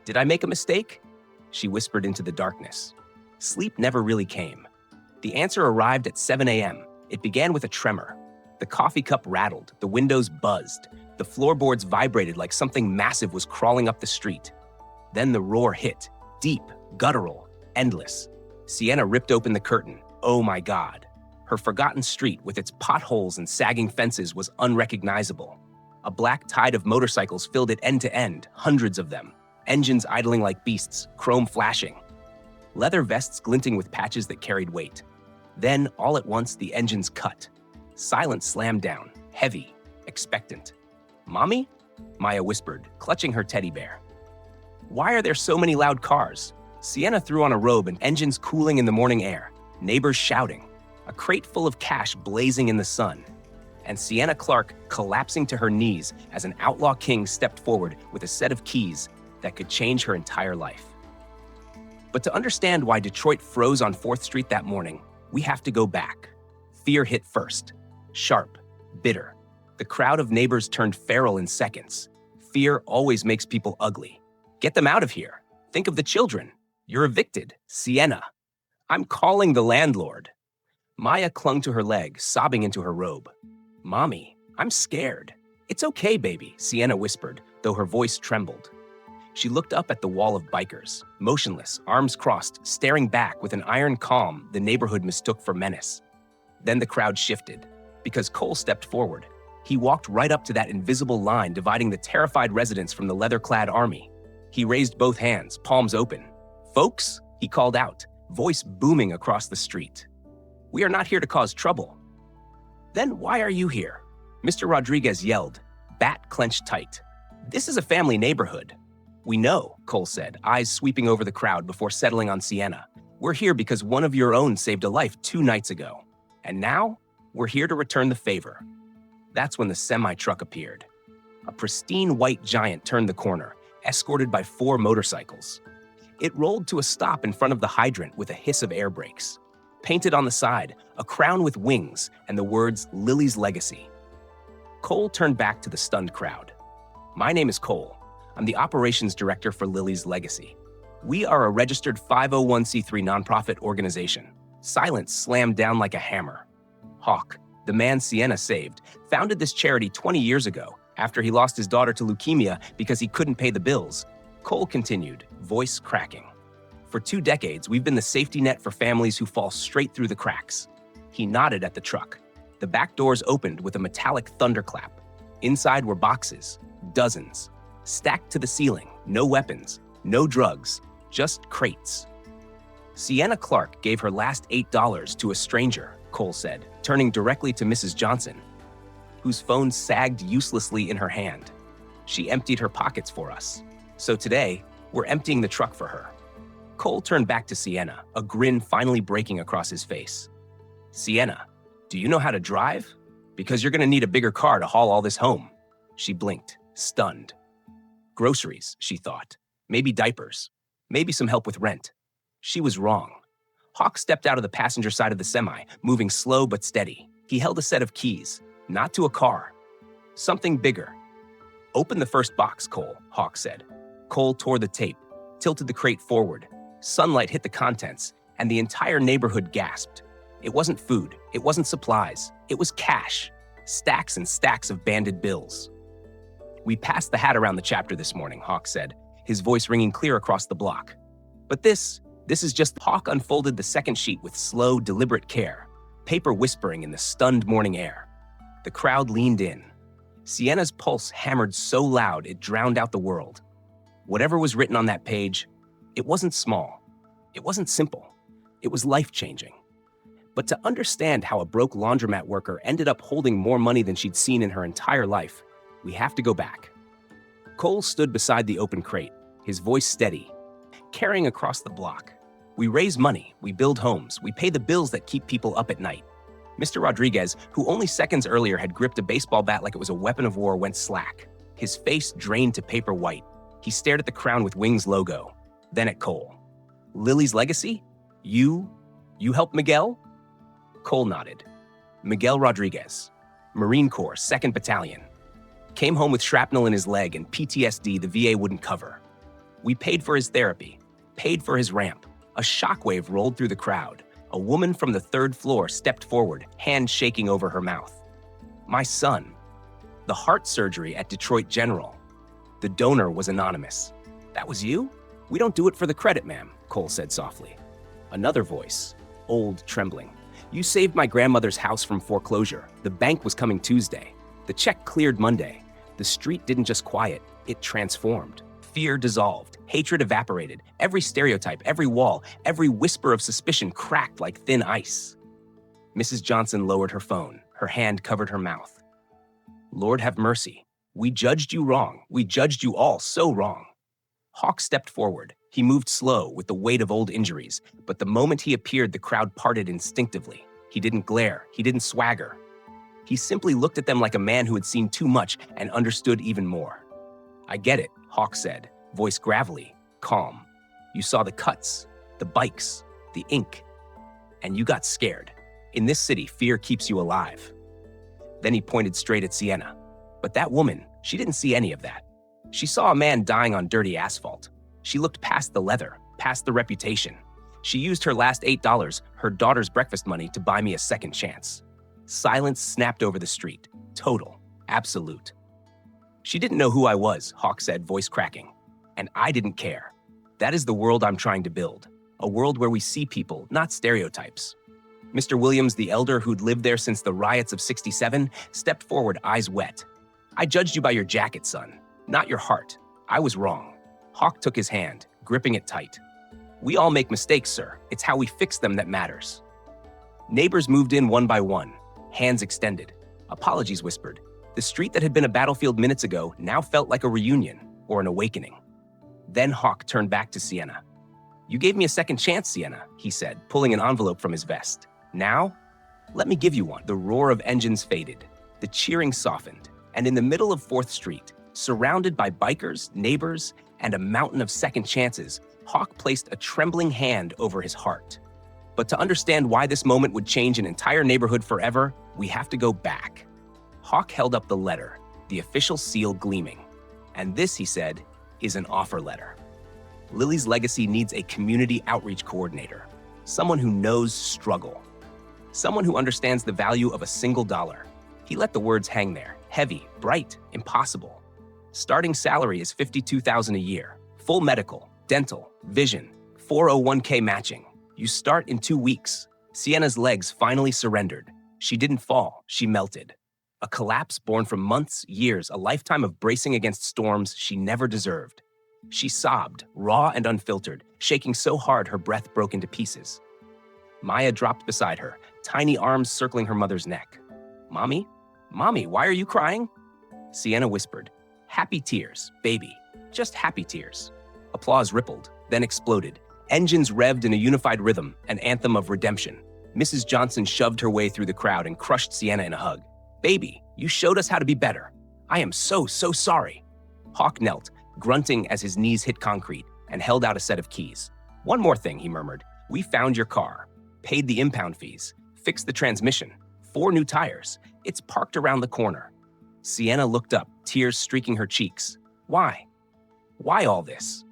"Did I make a mistake?" she whispered into the darkness. Sleep never really came. The answer arrived at 7 a.m. It began with a tremor. The coffee cup rattled, the windows buzzed, the floorboards vibrated like something massive was crawling up the street. Then the roar hit, deep, guttural, endless. Sienna ripped open the curtain. Oh my God. Her forgotten street with its potholes and sagging fences was unrecognizable. A black tide of motorcycles filled it end to end, hundreds of them. Engines idling like beasts, chrome flashing. Leather vests glinting with patches that carried weight. Then, all at once, the engines cut. Silence slammed down, heavy, expectant. "Mommy?" Maya whispered, clutching her teddy bear. "Why are there so many loud cars?" Sienna threw on a robe and engines cooling in the morning air, neighbors shouting, a crate full of cash blazing in the sun, and Sienna Clark collapsing to her knees as an outlaw king stepped forward with a set of keys that could change her entire life. But to understand why Detroit froze on 4th Street that morning, We have to go back. Fear hit first. Sharp, bitter. The crowd of neighbors turned feral in seconds. Fear always makes people ugly. Get them out of here. Think of the children. You're evicted. Sienna. I'm calling the landlord. Maya clung to her leg, sobbing into her robe. Mommy, I'm scared. It's okay, baby, Sienna whispered, though her voice trembled. She looked up at the wall of bikers, motionless, arms crossed, staring back with an iron calm the neighborhood mistook for menace. Then the crowd shifted, because Cole stepped forward. He walked right up to that invisible line dividing the terrified residents from the leather-clad army. He raised both hands, palms open. Folks, he called out, voice booming across the street. We are not here to cause trouble. Then why are you here? Mr. Rodriguez yelled, bat clenched tight. This is a family neighborhood. We know, Cole said, eyes sweeping over the crowd before settling on Sienna. We're here because one of your own saved a life 2 nights ago. And now, we're here to return the favor. That's when the semi-truck appeared. A pristine white giant turned the corner, escorted by 4 motorcycles. It rolled to a stop in front of the hydrant with a hiss of air brakes. Painted on the side, a crown with wings and the words Lily's Legacy. Cole turned back to the stunned crowd. My name is Cole. I'm the operations director for Lily's Legacy. We are a registered 501c3 nonprofit organization. Silence slammed down like a hammer. Hawk, the man Sienna saved, founded this charity 20 years ago after he lost his daughter to leukemia because he couldn't pay the bills. Cole continued, voice cracking. For 2 decades, we've been the safety net for families who fall straight through the cracks. He nodded at the truck. The back doors opened with a metallic thunderclap. Inside were boxes, dozens, stacked to the ceiling, no weapons, no drugs, just crates. Sienna Clark gave her last $8 to a stranger, Cole said, turning directly to Mrs. Johnson, whose phone sagged uselessly in her hand. She emptied her pockets for us. So today, we're emptying the truck for her. Cole turned back to Sienna, a grin finally breaking across his face. Sienna, do you know how to drive? Because you're gonna need a bigger car to haul all this home. She blinked, stunned. Groceries, she thought. Maybe diapers. Maybe some help with rent. She was wrong. Hawk stepped out of the passenger side of the semi, moving slow but steady. He held a set of keys, not to a car. Something bigger. Open the first box, Cole, Hawk said. Cole tore the tape, tilted the crate forward. Sunlight hit the contents, and the entire neighborhood gasped. It wasn't food. It wasn't supplies. It was cash. Stacks and stacks of banded bills. We passed the hat around the chapter this morning, Hawk said, his voice ringing clear across the block. But this is just... Hawk unfolded the second sheet with slow, deliberate care, paper whispering in the stunned morning air. The crowd leaned in. Sienna's pulse hammered so loud it drowned out the world. Whatever was written on that page, it wasn't small. It wasn't simple. It was life-changing. But to understand how a broke laundromat worker ended up holding more money than she'd seen in her entire life, we have to go back. Cole stood beside the open crate, his voice steady, carrying across the block. We raise money, we build homes, we pay the bills that keep people up at night. Mr. Rodriguez, who only seconds earlier had gripped a baseball bat like it was a weapon of war, went slack. His face drained to paper white. He stared at the Crown with Wings logo, then at Cole. Lily's Legacy? You helped Miguel? Cole nodded. Miguel Rodriguez, Marine Corps, 2nd Battalion. Came home with shrapnel in his leg and PTSD the VA wouldn't cover. We paid for his therapy, paid for his ramp. A shockwave rolled through the crowd. A woman from the 3rd floor stepped forward, hand shaking over her mouth. My son. The heart surgery at Detroit General. The donor was anonymous. That was you? We don't do it for the credit, ma'am, Cole said softly. Another voice, old, trembling. You saved my grandmother's house from foreclosure. The bank was coming Tuesday. The check cleared Monday. The street didn't just quiet, it transformed. Fear dissolved, hatred evaporated, every stereotype, every wall, every whisper of suspicion cracked like thin ice. Mrs. Johnson lowered her phone, her hand covered her mouth. Lord have mercy. We judged you wrong. We judged you all so wrong. Hawk stepped forward. He moved slow with the weight of old injuries, but the moment he appeared, the crowd parted instinctively. He didn't glare. He didn't swagger. He simply looked at them like a man who had seen too much and understood even more. I get it, Hawk said, voice gravelly, calm. You saw the cuts, the bikes, the ink. and you got scared. In this city, fear keeps you alive. Then he pointed straight at Sienna. But that woman, she didn't see any of that. She saw a man dying on dirty asphalt. She looked past the leather, past the reputation. She used her last $8, her daughter's breakfast money, to buy me a second chance. Silence snapped over the street. Total. Absolute. She didn't know who I was, Hawk said, voice cracking. And I didn't care. That is the world I'm trying to build. A world where we see people, not stereotypes. Mr. Williams, the elder who'd lived there since the riots of '67, stepped forward, eyes wet. I judged you by your jacket, son, not your heart. I was wrong. Hawk took his hand, gripping it tight. We all make mistakes, sir. It's how we fix them that matters. Neighbors moved in one by one, hands extended. Apologies whispered. The street that had been a battlefield minutes ago now felt like a reunion or an awakening. Then Hawk turned back to Sienna. You gave me a second chance, Sienna, he said, pulling an envelope from his vest. Now, let me give you one. The roar of engines faded. The cheering softened. And in the middle of 4th Street, surrounded by bikers, neighbors, and a mountain of second chances, Hawk placed a trembling hand over his heart. But to understand why this moment would change an entire neighborhood forever, we have to go back. Hawk held up the letter, the official seal gleaming. And this, he said, is an offer letter. Lily's legacy needs a community outreach coordinator, someone who knows struggle, someone who understands the value of a single dollar. He let the words hang there, heavy, bright, impossible. Starting salary is $52,000 a year, full medical, dental, vision, 401k matching. You start in 2 weeks. Sienna's legs finally surrendered. She didn't fall, she melted. A collapse born from months, years, a lifetime of bracing against storms she never deserved. She sobbed, raw and unfiltered, shaking so hard her breath broke into pieces. Maya dropped beside her, tiny arms circling her mother's neck. Mommy? Mommy, why are you crying? Sienna whispered. Happy tears, baby. Just happy tears. Applause rippled, then exploded. Engines revved in a unified rhythm, an anthem of redemption. Mrs. Johnson shoved her way through the crowd and crushed Sienna in a hug. Baby, you showed us how to be better. I am so sorry. Hawk knelt, grunting as his knees hit concrete, and held out a set of keys. One more thing, he murmured. We found your car, paid the impound fees, fixed the transmission, 4 new tires. It's parked around the corner. Sienna looked up, tears streaking her cheeks. Why? Why all this?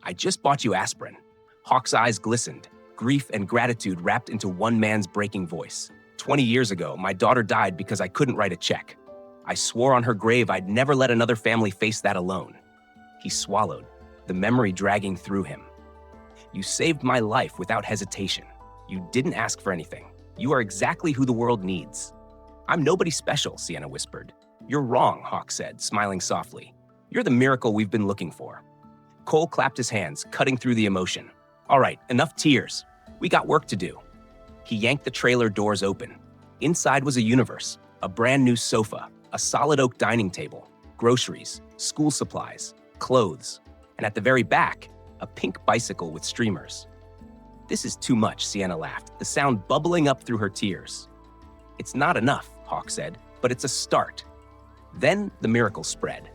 I just bought you aspirin. Hawk's eyes glistened, grief and gratitude wrapped into one man's breaking voice. 20 years ago, my daughter died because I couldn't write a check. I swore on her grave I'd never let another family face that alone. He swallowed, the memory dragging through him. You saved my life without hesitation. You didn't ask for anything. You are exactly who the world needs. I'm nobody special, Sienna whispered. You're wrong, Hawk said, smiling softly. You're the miracle we've been looking for. Cole clapped his hands, cutting through the emotion. All right, enough tears. We got work to do. He yanked the trailer doors open. Inside was a universe, a brand new sofa, a solid oak dining table, groceries, school supplies, clothes, and at the very back, a pink bicycle with streamers. This is too much, Sienna laughed, the sound bubbling up through her tears. It's not enough, Hawk said, but it's a start. Then the miracle spread.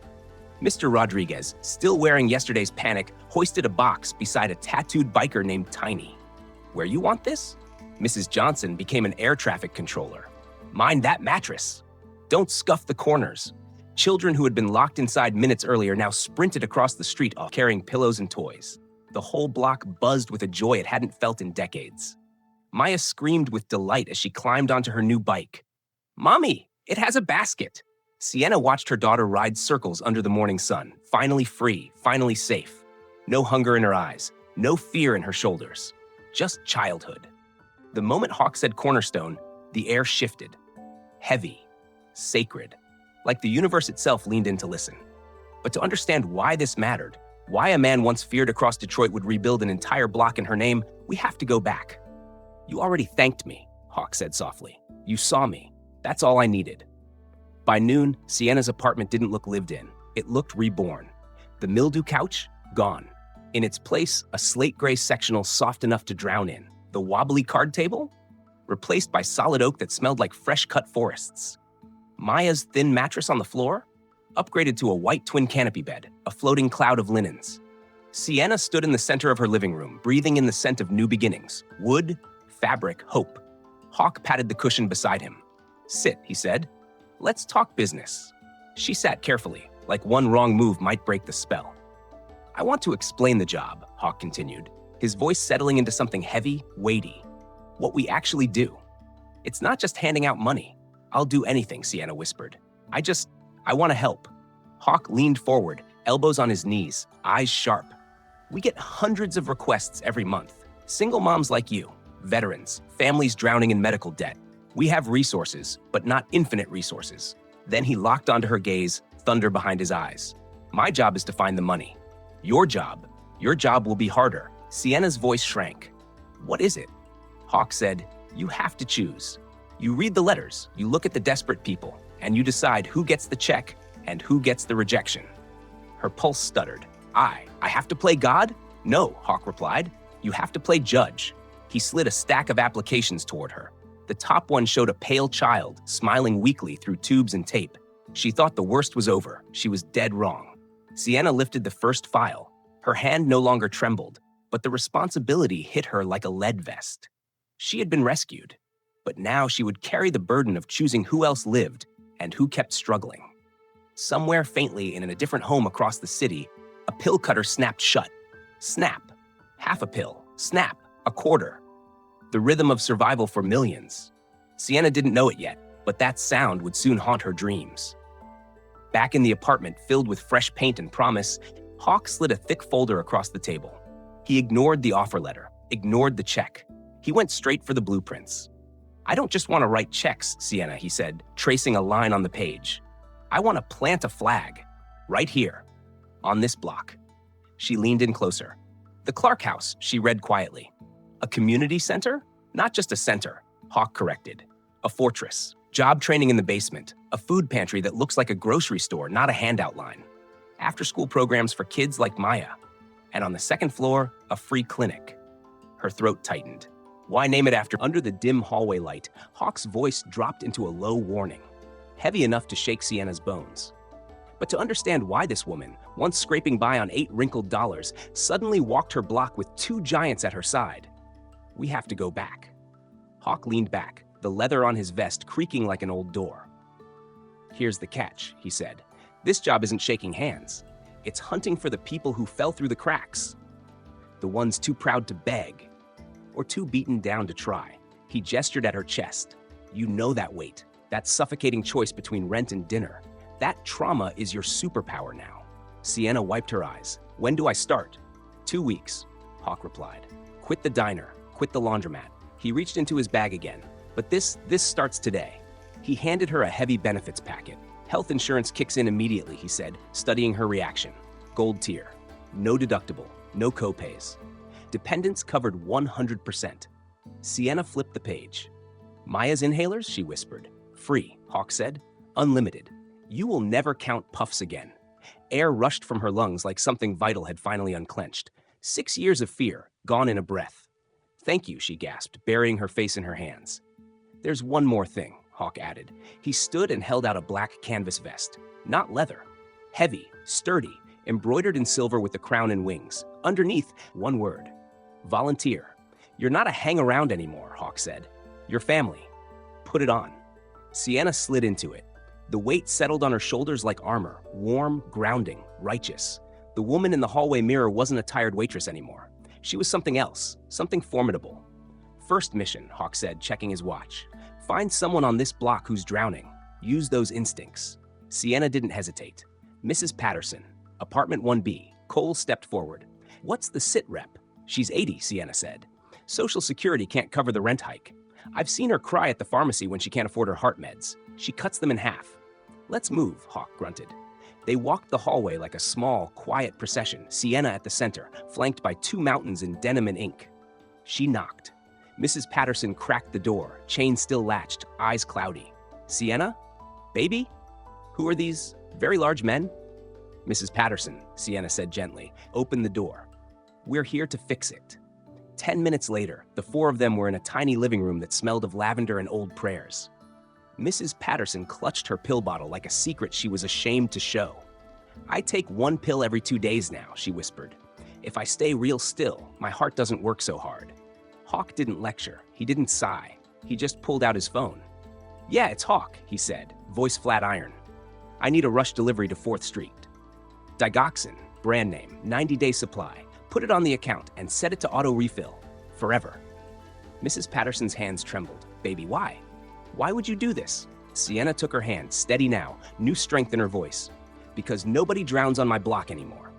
Mr. Rodriguez, still wearing yesterday's panic, hoisted a box beside a tattooed biker named Tiny. Where you want this? Mrs. Johnson became an air traffic controller. Mind that mattress. Don't scuff the corners. Children who had been locked inside minutes earlier now sprinted across the street carrying pillows and toys. The whole block buzzed with a joy it hadn't felt in decades. Maya screamed with delight as she climbed onto her new bike. Mommy, it has a basket. Sienna watched her daughter ride circles under the morning sun, finally free, finally safe. No hunger in her eyes, no fear in her shoulders, just childhood. The moment Hawk said cornerstone, the air shifted. Heavy, sacred, like the universe itself leaned in to listen. But to understand why this mattered, why a man once feared across Detroit would rebuild an entire block in her name, we have to go back. You already thanked me, Hawk said softly. You saw me. That's all I needed. By noon, Sienna's apartment didn't look lived in. It looked reborn. The mildew couch, gone. In its place, a slate gray sectional soft enough to drown in. The wobbly card table, replaced by solid oak that smelled like fresh-cut forests. Maya's thin mattress on the floor, upgraded to a white twin canopy bed, a floating cloud of linens. Sienna stood in the center of her living room, breathing in the scent of new beginnings. Wood, fabric, hope. Hawk patted the cushion beside him. "Sit," he said. "Let's talk business." She sat carefully, like one wrong move might break the spell. "I want to explain the job," Hawk continued, his voice settling into something heavy, weighty. "What we actually do. It's not just handing out money." "I'll do anything," Sienna whispered. I want to help." Hawk leaned forward, elbows on his knees, eyes sharp. "We get hundreds of requests every month. Single moms like you, veterans, families drowning in medical debt. We have resources, but not infinite resources." Then he locked onto her gaze, thunder behind his eyes. "My job is to find the money. Your job will be harder." Sienna's voice shrank. "What is it?" Hawk said, "You have to choose. You read the letters, you look at the desperate people, and you decide who gets the check and who gets the rejection." Her pulse stuttered. I have to play God?" "No," Hawk replied. "You have to play judge." He slid a stack of applications toward her. The top one showed a pale child, smiling weakly through tubes and tape. She thought the worst was over. She was dead wrong. Sienna lifted the first file. Her hand no longer trembled, but the responsibility hit her like a lead vest. She had been rescued, but now she would carry the burden of choosing who else lived and who kept struggling. Somewhere faintly in a different home across the city, a pill cutter snapped shut. Snap. Half a pill. Snap. A quarter. The rhythm of survival for millions. Sienna didn't know it yet, but that sound would soon haunt her dreams. Back in the apartment filled with fresh paint and promise, Hawk slid a thick folder across the table. He ignored the offer letter, ignored the check. He went straight for the blueprints. "I don't just want to write checks, Sienna," he said, tracing a line on the page. "I want to plant a flag. Right here. On this block." She leaned in closer. "The Clark house," she read quietly. "A community center? Not just a center," Hawk corrected. "A fortress. Job training in the basement. A food pantry that looks like a grocery store, not a handout line. After-school programs for kids like Maya. And on the second floor, a free clinic." Her throat tightened. Why name it after? Under the dim hallway light, Hawk's voice dropped into a low warning, heavy enough to shake Sienna's bones. But to understand why this woman, once scraping by on 8 wrinkled dollars, suddenly walked her block with 2 giants at her side, we have to go back. Hawk leaned back, the leather on his vest creaking like an old door. "Here's the catch," he said. "This job isn't shaking hands. It's hunting for the people who fell through the cracks. The ones too proud to beg, or too beaten down to try." He gestured at her chest. "You know that weight, that suffocating choice between rent and dinner. That trauma is your superpower now." Sienna wiped her eyes. "When do I start?" 2 weeks, Hawk replied. "Quit the diner, quit the laundromat." He reached into his bag again. "But this starts today." He handed her a heavy benefits packet. "Health insurance kicks in immediately," he said, studying her reaction. "Gold tier. No deductible, no copays. Dependents covered 100%. Sienna flipped the page. "Maya's inhalers?" she whispered. "Free," Hawk said. "Unlimited. You will never count puffs again." Air rushed from her lungs like something vital had finally unclenched. 6 years of fear, gone in a breath. "Thank you," she gasped, burying her face in her hands. "There's one more thing," Hawk added. He stood and held out a black canvas vest. Not leather. Heavy, sturdy, embroidered in silver with the crown and wings. Underneath, one word. "Volunteer." "You're not a hang-around anymore," Hawk said. "You're family. Put it on." Sienna slid into it. The weight settled on her shoulders like armor, warm, grounding, righteous. The woman in the hallway mirror wasn't a tired waitress anymore. She was something else, something formidable. "First mission," Hawk said, checking his watch. "Find someone on this block who's drowning. Use those instincts." Sienna didn't hesitate. "Mrs. Patterson, apartment 1B. Cole stepped forward. "What's the sit rep?" "She's 80, Sienna said. "Social Security can't cover the rent hike. I've seen her cry at the pharmacy when she can't afford her heart meds. She cuts them in half." "Let's move," Hawk grunted. They walked the hallway like a small, quiet procession, Sienna at the center, flanked by 2 mountains in denim and ink. She knocked. Mrs. Patterson cracked the door, chain still latched, eyes cloudy. "Sienna? Baby? Who are these very large men?" "Mrs. Patterson," Sienna said gently, "open the door. We're here to fix it." 10 minutes later, the 4 of them were in a tiny living room that smelled of lavender and old prayers. Mrs. Patterson clutched her pill bottle like a secret she was ashamed to show. "I take 1 pill every 2 days now," she whispered. "If I stay real still, my heart doesn't work so hard." Hawk didn't lecture. He didn't sigh. He just pulled out his phone. "Yeah, it's Hawk," he said, voice flat iron. "I need a rush delivery to 4th Street. Digoxin, brand name, 90-day supply. Put it on the account and set it to auto refill. Forever." Mrs. Patterson's hands trembled. "Baby, why? Why would you do this?" Sienna took her hand, steady now, new strength in her voice. "Because nobody drowns on my block anymore."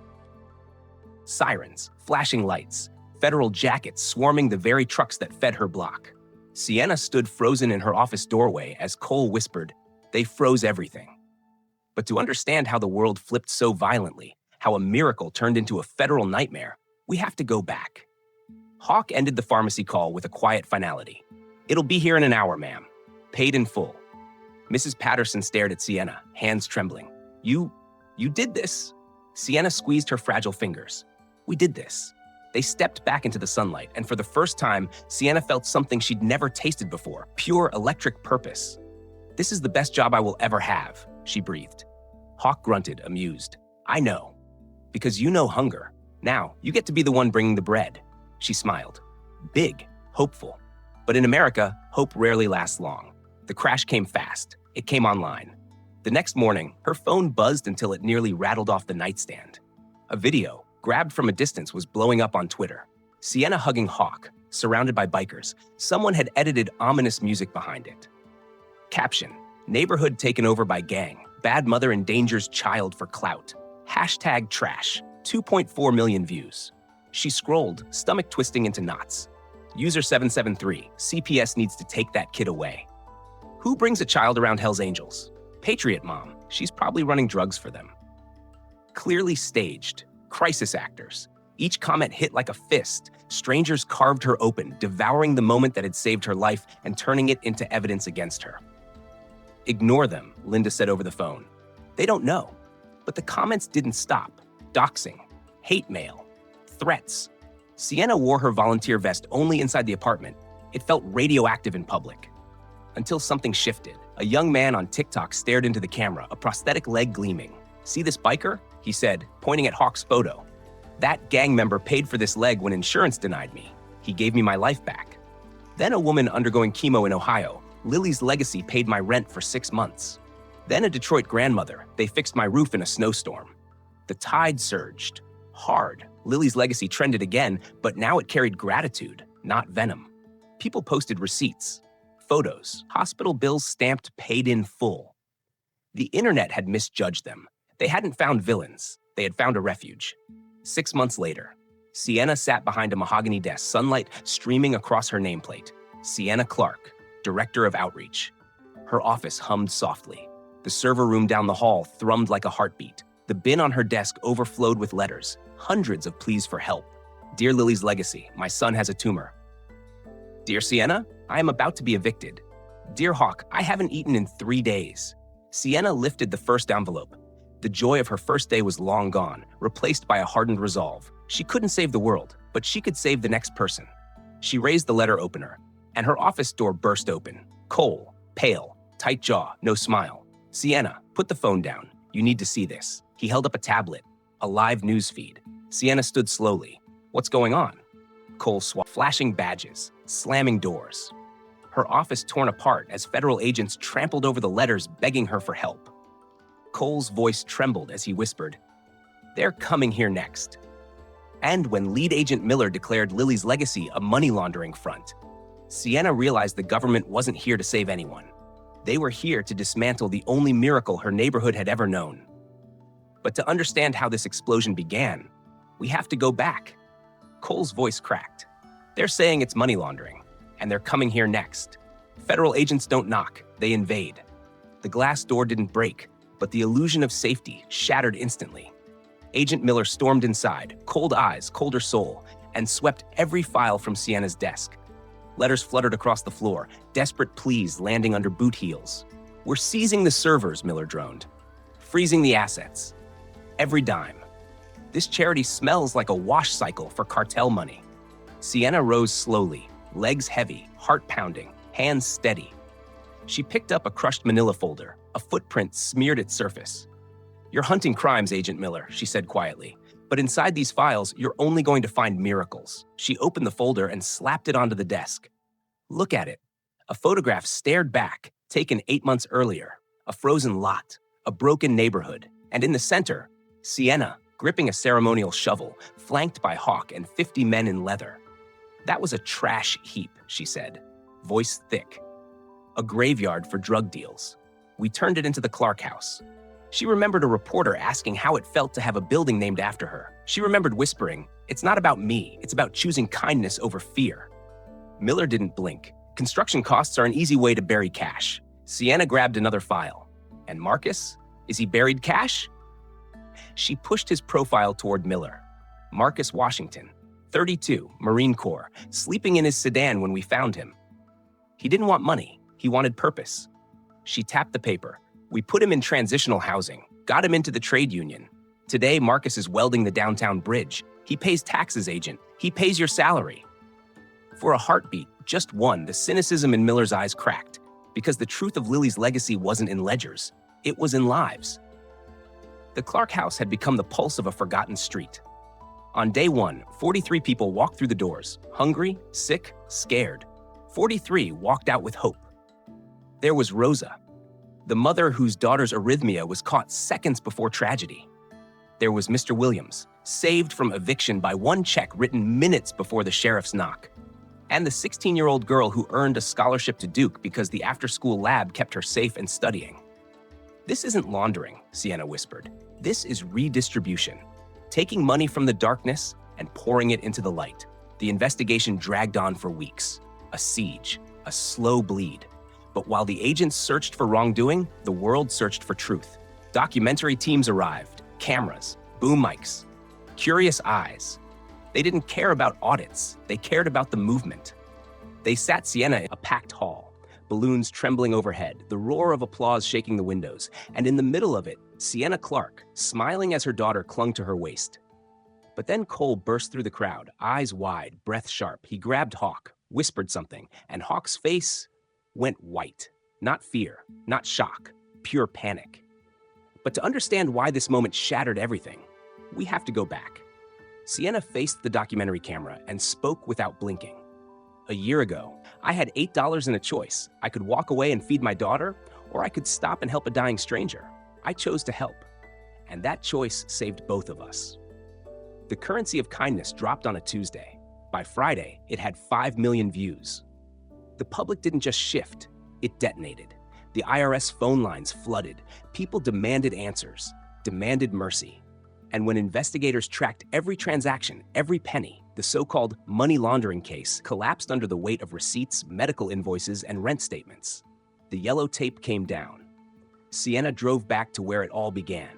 Sirens, flashing lights, federal jackets swarming the very trucks that fed her block. Sienna stood frozen in her office doorway as Cole whispered, "They froze everything." But to understand how the world flipped so violently, how a miracle turned into a federal nightmare, we have to go back. Hawk ended the pharmacy call with a quiet finality. "It'll be here in an hour, ma'am. Paid in full." Mrs. Patterson stared at Sienna, hands trembling. You did this?" Sienna squeezed her fragile fingers. "We did this." They stepped back into the sunlight, and for the first time, Sienna felt something she'd never tasted before, pure electric purpose. "This is the best job I will ever have," she breathed. Hawk grunted, amused. "I know. Because you know hunger. Now, you get to be the one bringing the bread." She smiled. Big, hopeful. But in America, hope rarely lasts long. The crash came fast. It came online. The next morning, her phone buzzed until it nearly rattled off the nightstand. A video, grabbed from a distance, was blowing up on Twitter. Sienna hugging Hawk, surrounded by bikers. Someone had edited ominous music behind it. Caption: "Neighborhood taken over by gang. Bad mother endangers child for clout. Hashtag trash. 2.4 million views." She scrolled, stomach twisting into knots. User 773, "CPS needs to take that kid away." Who brings a child around Hell's Angels? Patriot mom. She's probably running drugs for them. Clearly staged. Crisis actors. Each comment hit like a fist. Strangers carved her open, devouring the moment that had saved her life and turning it into evidence against her. "Ignore them," Linda said over the phone. "They don't know." But the comments didn't stop. Doxing, hate mail, threats. Sienna wore her volunteer vest only inside the apartment. It felt radioactive in public. Until something shifted. A young man on TikTok stared into the camera, a prosthetic leg gleaming. "See this biker?" he said, pointing at Hawk's photo. "That gang member paid for this leg when insurance denied me. He gave me my life back." Then a woman undergoing chemo in Ohio. "Lily's legacy paid my rent for 6 months." Then a Detroit grandmother. "They fixed my roof in a snowstorm." The tide surged. Hard. Lily's legacy trended again, but now it carried gratitude, not venom. People posted receipts, photos, hospital bills stamped paid in full. The internet had misjudged them. They hadn't found villains. They had found a refuge. 6 months later, Sienna sat behind a mahogany desk, sunlight streaming across her nameplate. Sienna Clark, Director of Outreach. Her office hummed softly. The server room down the hall thrummed like a heartbeat. The bin on her desk overflowed with letters, hundreds of pleas for help. "Dear Lily's legacy, my son has a tumor." "Dear Sienna, I am about to be evicted." "Dear Hawk, I haven't eaten in 3 days." Sienna lifted the first envelope. The joy of her first day was long gone, replaced by a hardened resolve. She couldn't save the world, but she could save the next person. She raised the letter opener, and her office door burst open. Cole, pale, tight jaw, no smile. "Sienna, put the phone down. You need to see this." He held up a tablet, a live news feed. Sienna stood slowly. "What's going on?" Cole swapped, flashing badges, slamming doors. Her office torn apart as federal agents trampled over the letters begging her for help. Cole's voice trembled as he whispered, "They're coming here next." And when lead agent Miller declared Lily's legacy a money laundering front, Sienna realized the government wasn't here to save anyone. They were here to dismantle the only miracle her neighborhood had ever known. But to understand how this explosion began, we have to go back. Cole's voice cracked. "They're saying it's money laundering, and they're coming here next. Federal agents don't knock, they invade." The glass door didn't break, but the illusion of safety shattered instantly. Agent Miller stormed inside, cold eyes, colder soul, and swept every file from Sienna's desk. Letters fluttered across the floor, desperate pleas landing under boot heels. "We're seizing the servers," Miller droned. "Freezing the assets. Every dime. This charity smells like a wash cycle for cartel money." Sienna rose slowly, legs heavy, heart pounding, hands steady. She picked up a crushed manila folder. A footprint smeared its surface. "You're hunting crimes, Agent Miller," she said quietly. But inside these files, you're only going to find miracles. She opened the folder and slapped it onto the desk. Look at it. A photograph stared back, taken 8 months earlier. A frozen lot, a broken neighborhood, and in the center, Sienna, gripping a ceremonial shovel, flanked by Hawk and 50 men in leather. That was a trash heap, she said, voice thick. A graveyard for drug deals. We turned it into the Clark house. She remembered a reporter asking how it felt to have a building named after her. She remembered whispering, "It's not about me, it's about choosing kindness over fear." Miller didn't blink. Construction costs are an easy way to bury cash. Sienna grabbed another file. And Marcus? Is he buried cash? She pushed his profile toward Miller. Marcus Washington, 32, Marine Corps, sleeping in his sedan when we found him. He didn't want money, he wanted purpose. She tapped the paper. We put him in transitional housing, got him into the trade union. Today, Marcus is welding the downtown bridge. He pays taxes agent. He pays your salary. For a heartbeat, just one, the cynicism in Miller's eyes cracked, because the truth of Lily's legacy wasn't in ledgers, it was in lives. The Clark house had become the pulse of a forgotten street. On day one, 43 people walked through the doors, hungry, sick, scared. 43 walked out with hope. There was Rosa, the mother whose daughter's arrhythmia was caught seconds before tragedy. There was Mr. Williams, saved from eviction by one check written minutes before the sheriff's knock. And the 16-year-old girl who earned a scholarship to Duke because the after-school lab kept her safe and studying. "This isn't laundering," Sienna whispered. "This is redistribution. Taking money from the darkness and pouring it into the light." The investigation dragged on for weeks. A siege, a slow bleed. But while the agents searched for wrongdoing, the world searched for truth. Documentary teams arrived, cameras, boom mics, curious eyes. They didn't care about audits, they cared about the movement. They sat Sienna in a packed hall, balloons trembling overhead, the roar of applause shaking the windows, and in the middle of it, Sienna Clark, smiling as her daughter clung to her waist. But then Cole burst through the crowd, eyes wide, breath sharp. He grabbed Hawk, whispered something, and Hawk's face went white. Not fear, not shock, pure panic. But to understand why this moment shattered everything, we have to go back. Sienna faced the documentary camera and spoke without blinking. "A year ago, I had $8 in a choice. I could walk away and feed my daughter, or I could stop and help a dying stranger. I chose to help. And that choice saved both of us." The currency of kindness dropped on a Tuesday. By Friday, it had 5 million views. The public didn't just shift, it detonated. The IRS phone lines flooded. People demanded answers, demanded mercy. And when investigators tracked every transaction, every penny, the so-called money laundering case collapsed under the weight of receipts, medical invoices, and rent statements. The yellow tape came down. Sienna drove back to where it all began.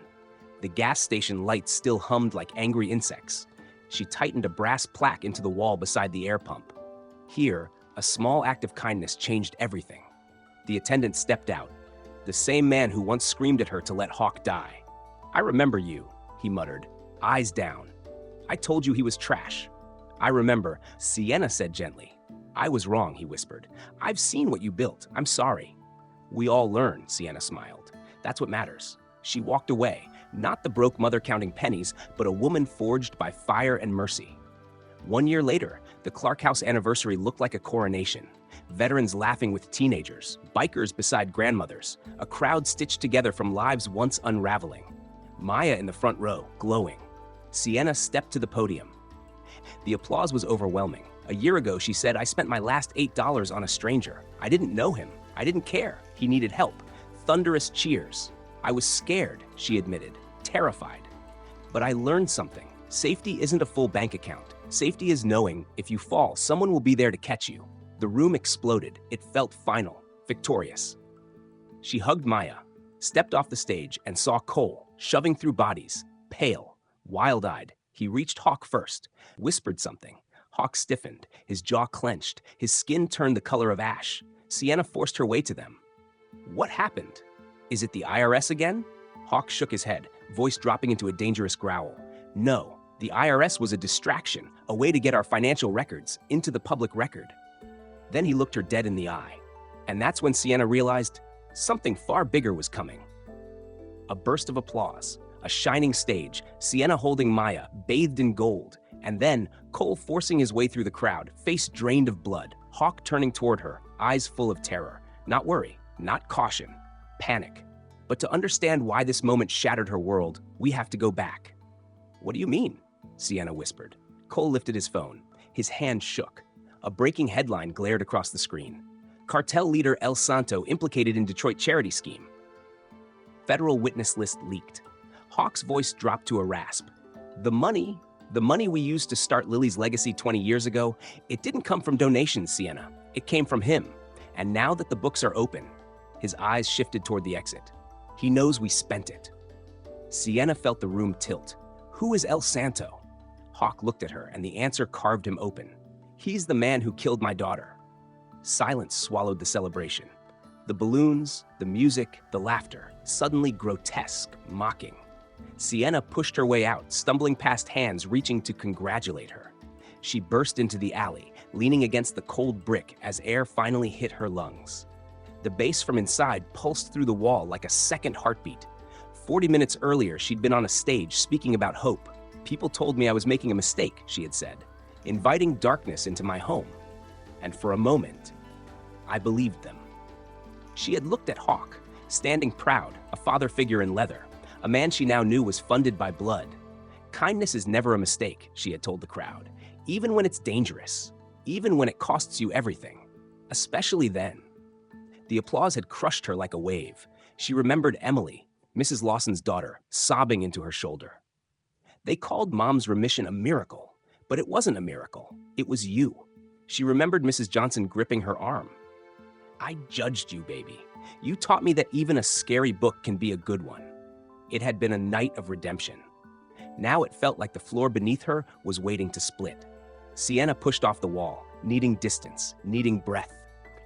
The gas station lights still hummed like angry insects. She tightened a brass plaque into the wall beside the air pump. Here, a small act of kindness changed everything. The attendant stepped out, the same man who once screamed at her to let Hawk die. "I remember you," he muttered, eyes down. "I told you he was trash." "I remember," Sienna said gently. "I was wrong," he whispered. "I've seen what you built. I'm sorry." "We all learn," Sienna smiled. "That's what matters." She walked away, not the broke mother counting pennies, but a woman forged by fire and mercy. 1 year later, the Clark House anniversary looked like a coronation. Veterans laughing with teenagers, bikers beside grandmothers, a crowd stitched together from lives once unraveling. Maya in the front row, glowing. Sienna stepped to the podium. The applause was overwhelming. A year ago, she said, "I spent my last $8 on a stranger. I didn't know him. I didn't care. He needed help." Thunderous cheers. "I was scared," she admitted, terrified. "But I learned something. Safety isn't a full bank account. Safety is knowing if you fall, someone will be there to catch you." The room exploded. It felt final, victorious. She hugged Maya, stepped off the stage, and saw Cole shoving through bodies, pale, wild-eyed. He reached Hawk first, whispered something. Hawk stiffened, his jaw clenched, his skin turned the color of ash. Sienna forced her way to them. "What happened? Is it the IRS again?" Hawk shook his head, voice dropping into a dangerous growl. "No, the IRS was a distraction, a way to get our financial records into the public record." Then he looked her dead in the eye. And that's when Sienna realized something far bigger was coming. A burst of applause, A shining stage, Sienna holding Maya, bathed in gold, and then Cole forcing his way through the crowd, face drained of blood, Hawk turning toward her, eyes full of terror. Not worry, not caution, panic. But to understand why this moment shattered her world, we have to go back. What do you mean? Sienna whispered. Cole lifted his phone. His hand shook. A breaking headline glared across the screen. Cartel leader El Santo implicated in Detroit charity scheme. Federal witness list leaked. Hawk's voice dropped to a rasp. The money we used to start Lily's legacy 20 years ago, it didn't come from donations, Sienna. It came from him. And now that the books are open, his eyes shifted toward the exit. He knows we spent it. Sienna felt the room tilt. Who is El Santo? Hawk looked at her, and the answer carved him open. He's the man who killed my daughter. Silence swallowed the celebration. The balloons, the music, the laughter, suddenly grotesque, mocking. Sienna pushed her way out, stumbling past hands reaching to congratulate her. She burst into the alley, leaning against the cold brick as air finally hit her lungs. The bass from inside pulsed through the wall like a second heartbeat. 40 minutes earlier, she'd been on a stage speaking about hope. People told me I was making a mistake, she had said, inviting darkness into my home. And for a moment, I believed them. She had looked at Hawk, standing proud, a father figure in leather, a man she now knew was funded by blood. Kindness is never a mistake, she had told the crowd, even when it's dangerous, even when it costs you everything, especially then. The applause had crushed her like a wave. She remembered Emily, Mrs. Lawson's daughter, sobbing into her shoulder. They called Mom's remission a miracle, but it wasn't a miracle. It was you. She remembered Mrs. Johnson gripping her arm. I judged you, baby. You taught me that even a scary book can be a good one. It had been a night of redemption. Now it felt like the floor beneath her was waiting to split. Sienna pushed off the wall, needing distance, needing breath.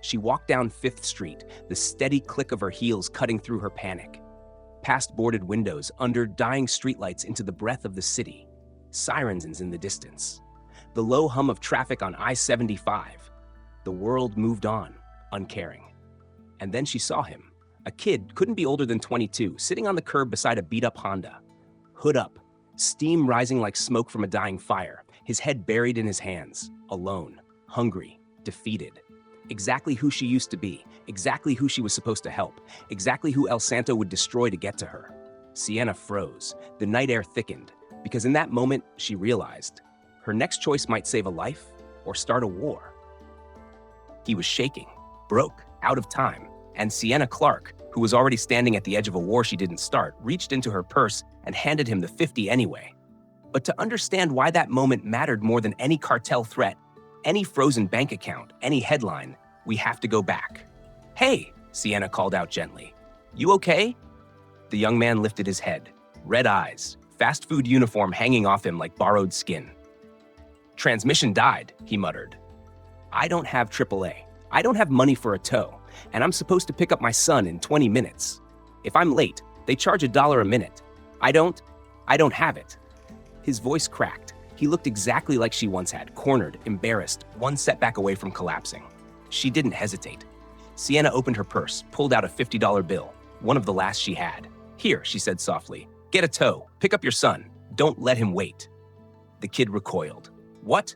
She walked down 5th Street, the steady click of her heels cutting through her panic. Past boarded windows, under dying streetlights into the breath of the city. Sirens in the distance. The low hum of traffic on I-75. The world moved on, uncaring. And then she saw him. A kid, couldn't be older than 22, sitting on the curb beside a beat-up Honda. Hood up, steam rising like smoke from a dying fire, his head buried in his hands, alone, hungry, defeated. Exactly who she used to be, exactly who she was supposed to help, exactly who El Santo would destroy to get to her. Sienna froze. The night air thickened, because in that moment, she realized her next choice might save a life or start a war. He was shaking, broke, out of time, and Sienna Clark, who was already standing at the edge of a war she didn't start, reached into her purse and handed him the 50 anyway. But to understand why that moment mattered more than any cartel threat, any frozen bank account, any headline, we have to go back. Hey, Sienna called out gently. You okay? The young man lifted his head, red eyes, fast food uniform hanging off him like borrowed skin. Transmission died, he muttered. I don't have AAA. I don't have money for a tow, and I'm supposed to pick up my son in 20 minutes. If I'm late, they charge $1 a minute. I don't have it. His voice cracked. He looked exactly like she once had, cornered, embarrassed, one setback away from collapsing. She didn't hesitate. Sienna opened her purse, pulled out a $50 bill, one of the last she had. Here, she said softly, get a tow, pick up your son. Don't let him wait. The kid recoiled. What?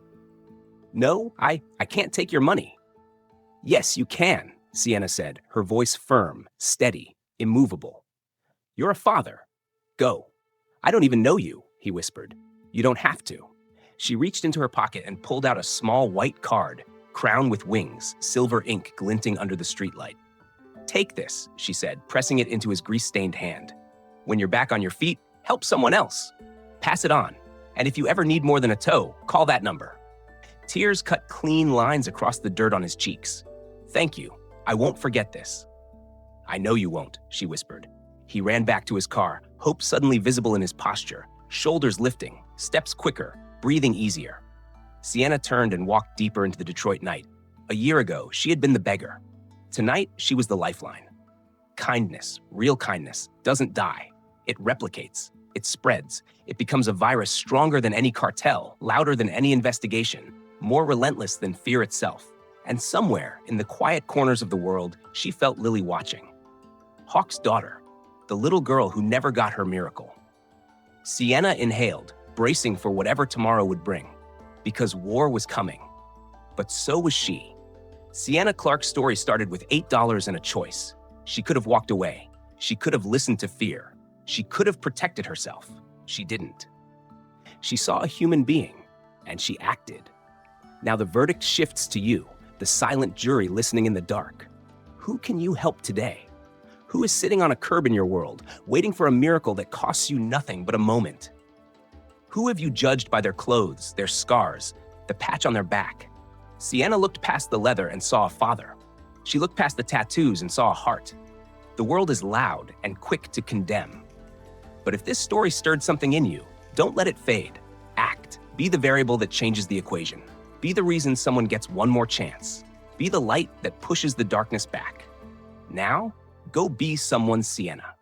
No, I can't take your money. Yes, you can, Sienna said, her voice firm, steady, immovable. You're a father. Go. I don't even know you, he whispered. You don't have to. She reached into her pocket and pulled out a small white card, crown with wings, silver ink glinting under the streetlight. Take this, she said, pressing it into his grease-stained hand. When you're back on your feet, help someone else. Pass it on. And if you ever need more than a tow, call that number. Tears cut clean lines across the dirt on his cheeks. Thank you. I won't forget this. I know you won't, she whispered. He ran back to his car, hope suddenly visible in his posture, shoulders lifting, steps quicker, breathing easier. Sienna turned and walked deeper into the Detroit night. A year ago, she had been the beggar. Tonight, she was the lifeline. Kindness, real kindness, doesn't die. It replicates. It spreads. It becomes a virus stronger than any cartel, louder than any investigation, more relentless than fear itself. And somewhere, in the quiet corners of the world, she felt Lily watching. Hawk's daughter, the little girl who never got her miracle. Sienna inhaled, bracing for whatever tomorrow would bring, because war was coming. But so was she. Sienna Clark's story started with $8 and a choice. She could have walked away. She could have listened to fear. She could have protected herself. She didn't. She saw a human being, and she acted. Now the verdict shifts to you, the silent jury listening in the dark. Who can you help today? Who is sitting on a curb in your world, waiting for a miracle that costs you nothing but a moment? Who have you judged by their clothes, their scars, the patch on their back? Sienna looked past the leather and saw a father. She looked past the tattoos and saw a heart. The world is loud and quick to condemn. But if this story stirred something in you, don't let it fade. Act. Be the variable that changes the equation. Be the reason someone gets one more chance. Be the light that pushes the darkness back. Now, go be someone's Sienna.